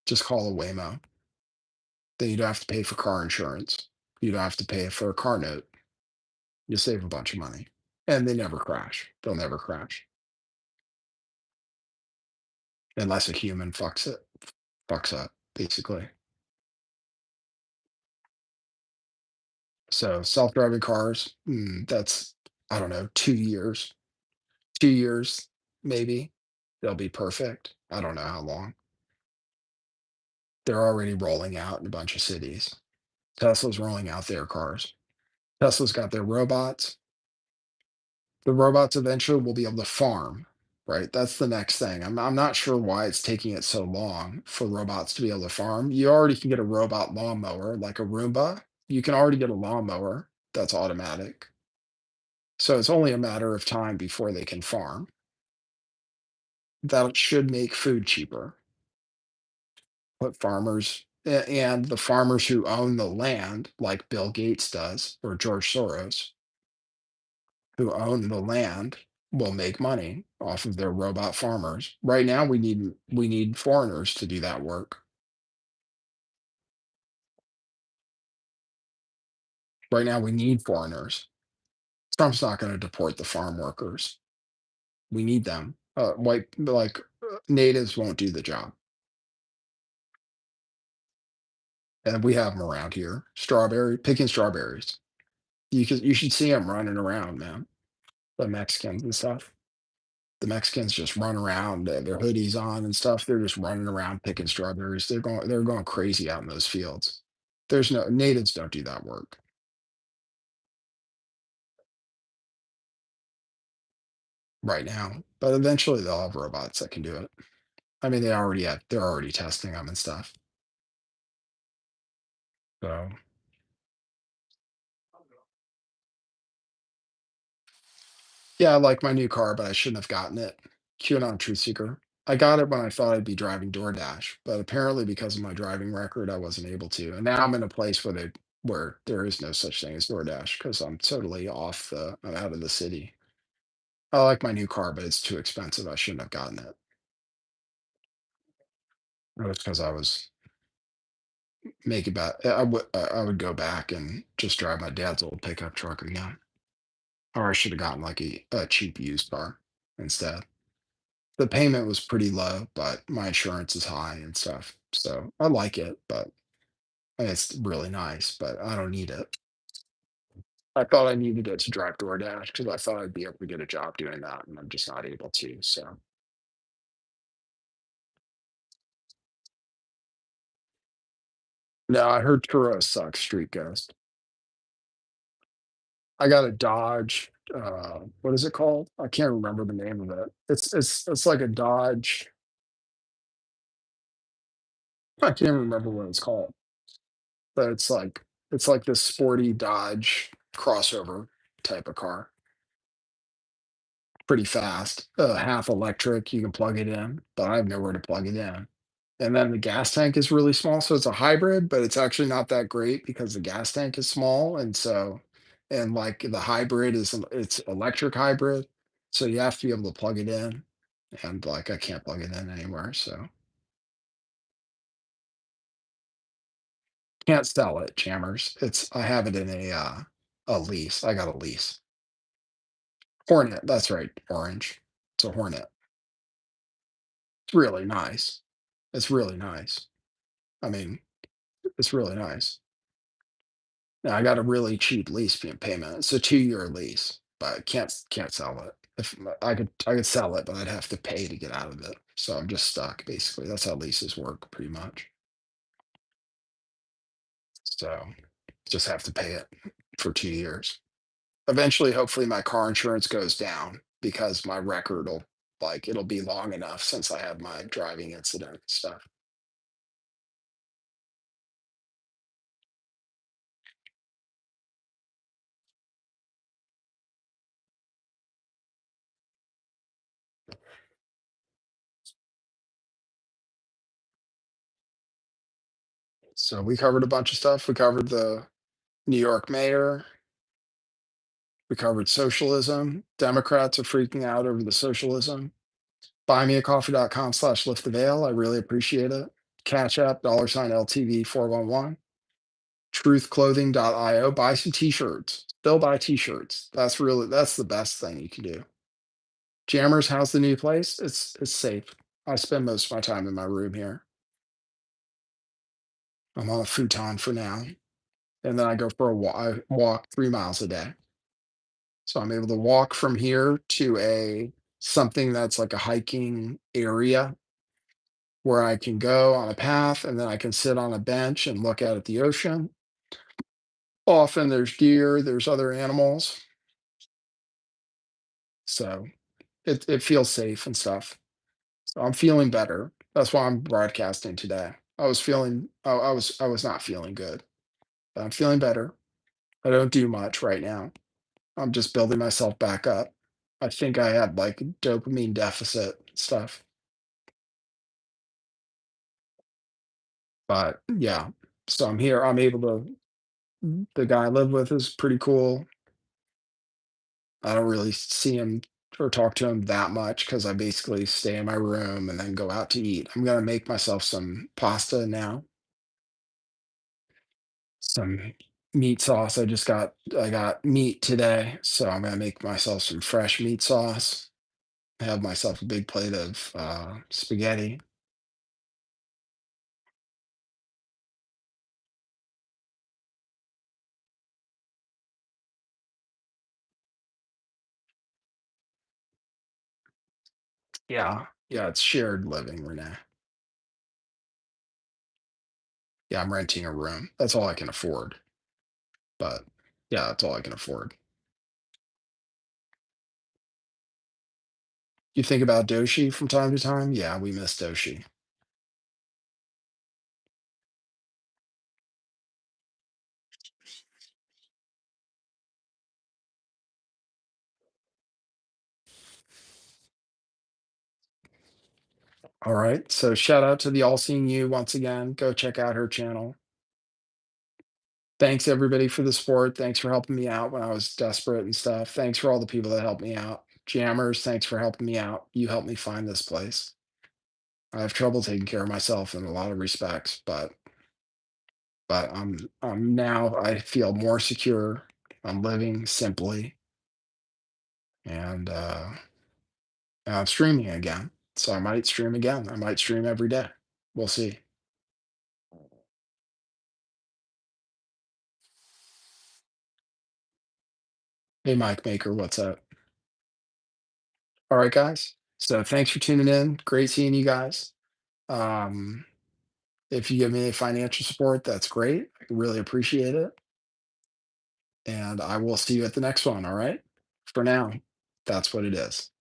Just call a Waymo. Then you don't have to pay for car insurance. You don't have to pay for a car note. You save a bunch of money, and they never crash. They'll never crash unless a human fucks up, basically. So self-driving cars, that's, I don't know, 2 years, 2 years maybe. They'll be perfect. I don't know how long. They're already rolling out in a bunch of cities. Tesla's rolling out their cars. Tesla's got their robots. The robots eventually will be able to farm, right? That's the next thing. I'm not sure why it's taking it so long for robots to be able to farm. You already can get a robot lawnmower like a Roomba. You can already get a lawnmower that's automatic. So it's only a matter of time before they can farm. That should make food cheaper. Put farmers and the farmers who own the land, like Bill Gates does, or George Soros, who own the land, will make money off of their robot farmers. Right now, we need foreigners to do that work. Right now, we need foreigners. Trump's not going to deport the farm workers. We need them. Natives won't do the job, and we have them around here. Picking strawberries. You should see them running around, man. The Mexicans and stuff. The Mexicans just run around, their hoodies on and stuff. They're just running around picking strawberries. They're going crazy out in those fields. There's no natives don't do that work right now, but eventually they'll have robots that can do it. I mean, they're already testing them and stuff. So yeah, I like my new car, but I shouldn't have gotten it. QAnon Truth Seeker. I got it when I thought I'd be driving DoorDash, but apparently because of my driving record, I wasn't able to. And now I'm in a place where there is no such thing as DoorDash because I'm out of the city. I like my new car, but it's too expensive. I shouldn't have gotten it. It was because I was making about I would go back and just drive my dad's old pickup truck again. Or I should have gotten like a cheap used car instead. The payment was pretty low, but my insurance is high and stuff. So I like it, but it's really nice, but I don't need it. I thought I needed it to drive DoorDash because I thought I'd be able to get a job doing that, and I'm just not able to. So no, I heard Turo sucks, Street Ghost. I got a Dodge. What is it called? I can't remember the name of it. It's like a Dodge. I can't remember what it's called, but it's like this sporty Dodge crossover type of car. Pretty fast. Half electric. You can plug it in, but I have nowhere to plug it in. And then the gas tank is really small, so it's a hybrid, but it's actually not that great because the gas tank is small, and like the hybrid it's electric hybrid, so you have to be able to plug it in, and like I can't plug it in anywhere, so can't sell it, jammers. I have it in a lease. I got a lease. Hornet, that's right, orange. It's a Hornet. It's really nice. It's really nice. I mean, it's really nice. Yeah, I got a really cheap payment. It's a 2-year lease, but I can't sell it. If I could sell it, but I'd have to pay to get out of it. So I'm just stuck basically. That's how leases work pretty much. So just have to pay it for 2 years. Eventually, hopefully my car insurance goes down because my record will it'll be long enough since I had my driving incident and stuff. So we covered a bunch of stuff. We covered the New York mayor. We covered socialism. Democrats are freaking out over the socialism. Buymeacoffee.com/lift the veil. I really appreciate it. Cash App, $ LTV411. Truthclothing.io. Buy some t-shirts. Still buy t-shirts. That's the best thing you can do. Jammers, how's the new place? It's safe. I spend most of my time in my room here. I'm on a futon for now. And then I go for a walk. I walk 3 miles a day. So I'm able to walk from here to a something that's like a hiking area where I can go on a path and then I can sit on a bench and look out at the ocean. Often there's deer, there's other animals. So it feels safe and stuff. So I'm feeling better. That's why I'm broadcasting today. I was not feeling good, but I'm feeling better. I don't do much right now. I'm just building myself back up. I think I had like dopamine deficit stuff, but yeah. So I'm here. I'm able to. The guy I live with is pretty cool. I don't really see him or talk to him that much because I basically stay in my room and then go out to eat. I'm gonna make myself some pasta now, some meat sauce. I got meat today, so I'm gonna make myself some fresh meat sauce. Have myself a big plate of spaghetti. Yeah, yeah, it's shared living, Renee. Yeah, I'm renting a room. That's all I can afford. But yeah, that's all I can afford. You think about Doshi from time to time? Yeah, we miss Doshi. All right. So shout out to the All Seeing You once again. Go check out her channel. Thanks everybody for the support. Thanks for helping me out when I was desperate and stuff. Thanks for all the people that helped me out. Jammers, thanks for helping me out. You helped me find this place. I have trouble taking care of myself in a lot of respects, but I'm now I feel more secure. I'm living simply and I'm streaming again. So I might stream again. I might stream every day. We'll see. Hey Mike Maker, what's up? All right, guys. So thanks for tuning in. Great seeing you guys. Um, if you give me any financial support, that's great. I really appreciate it. And I will see you at the next one. All right. For now, that's what it is.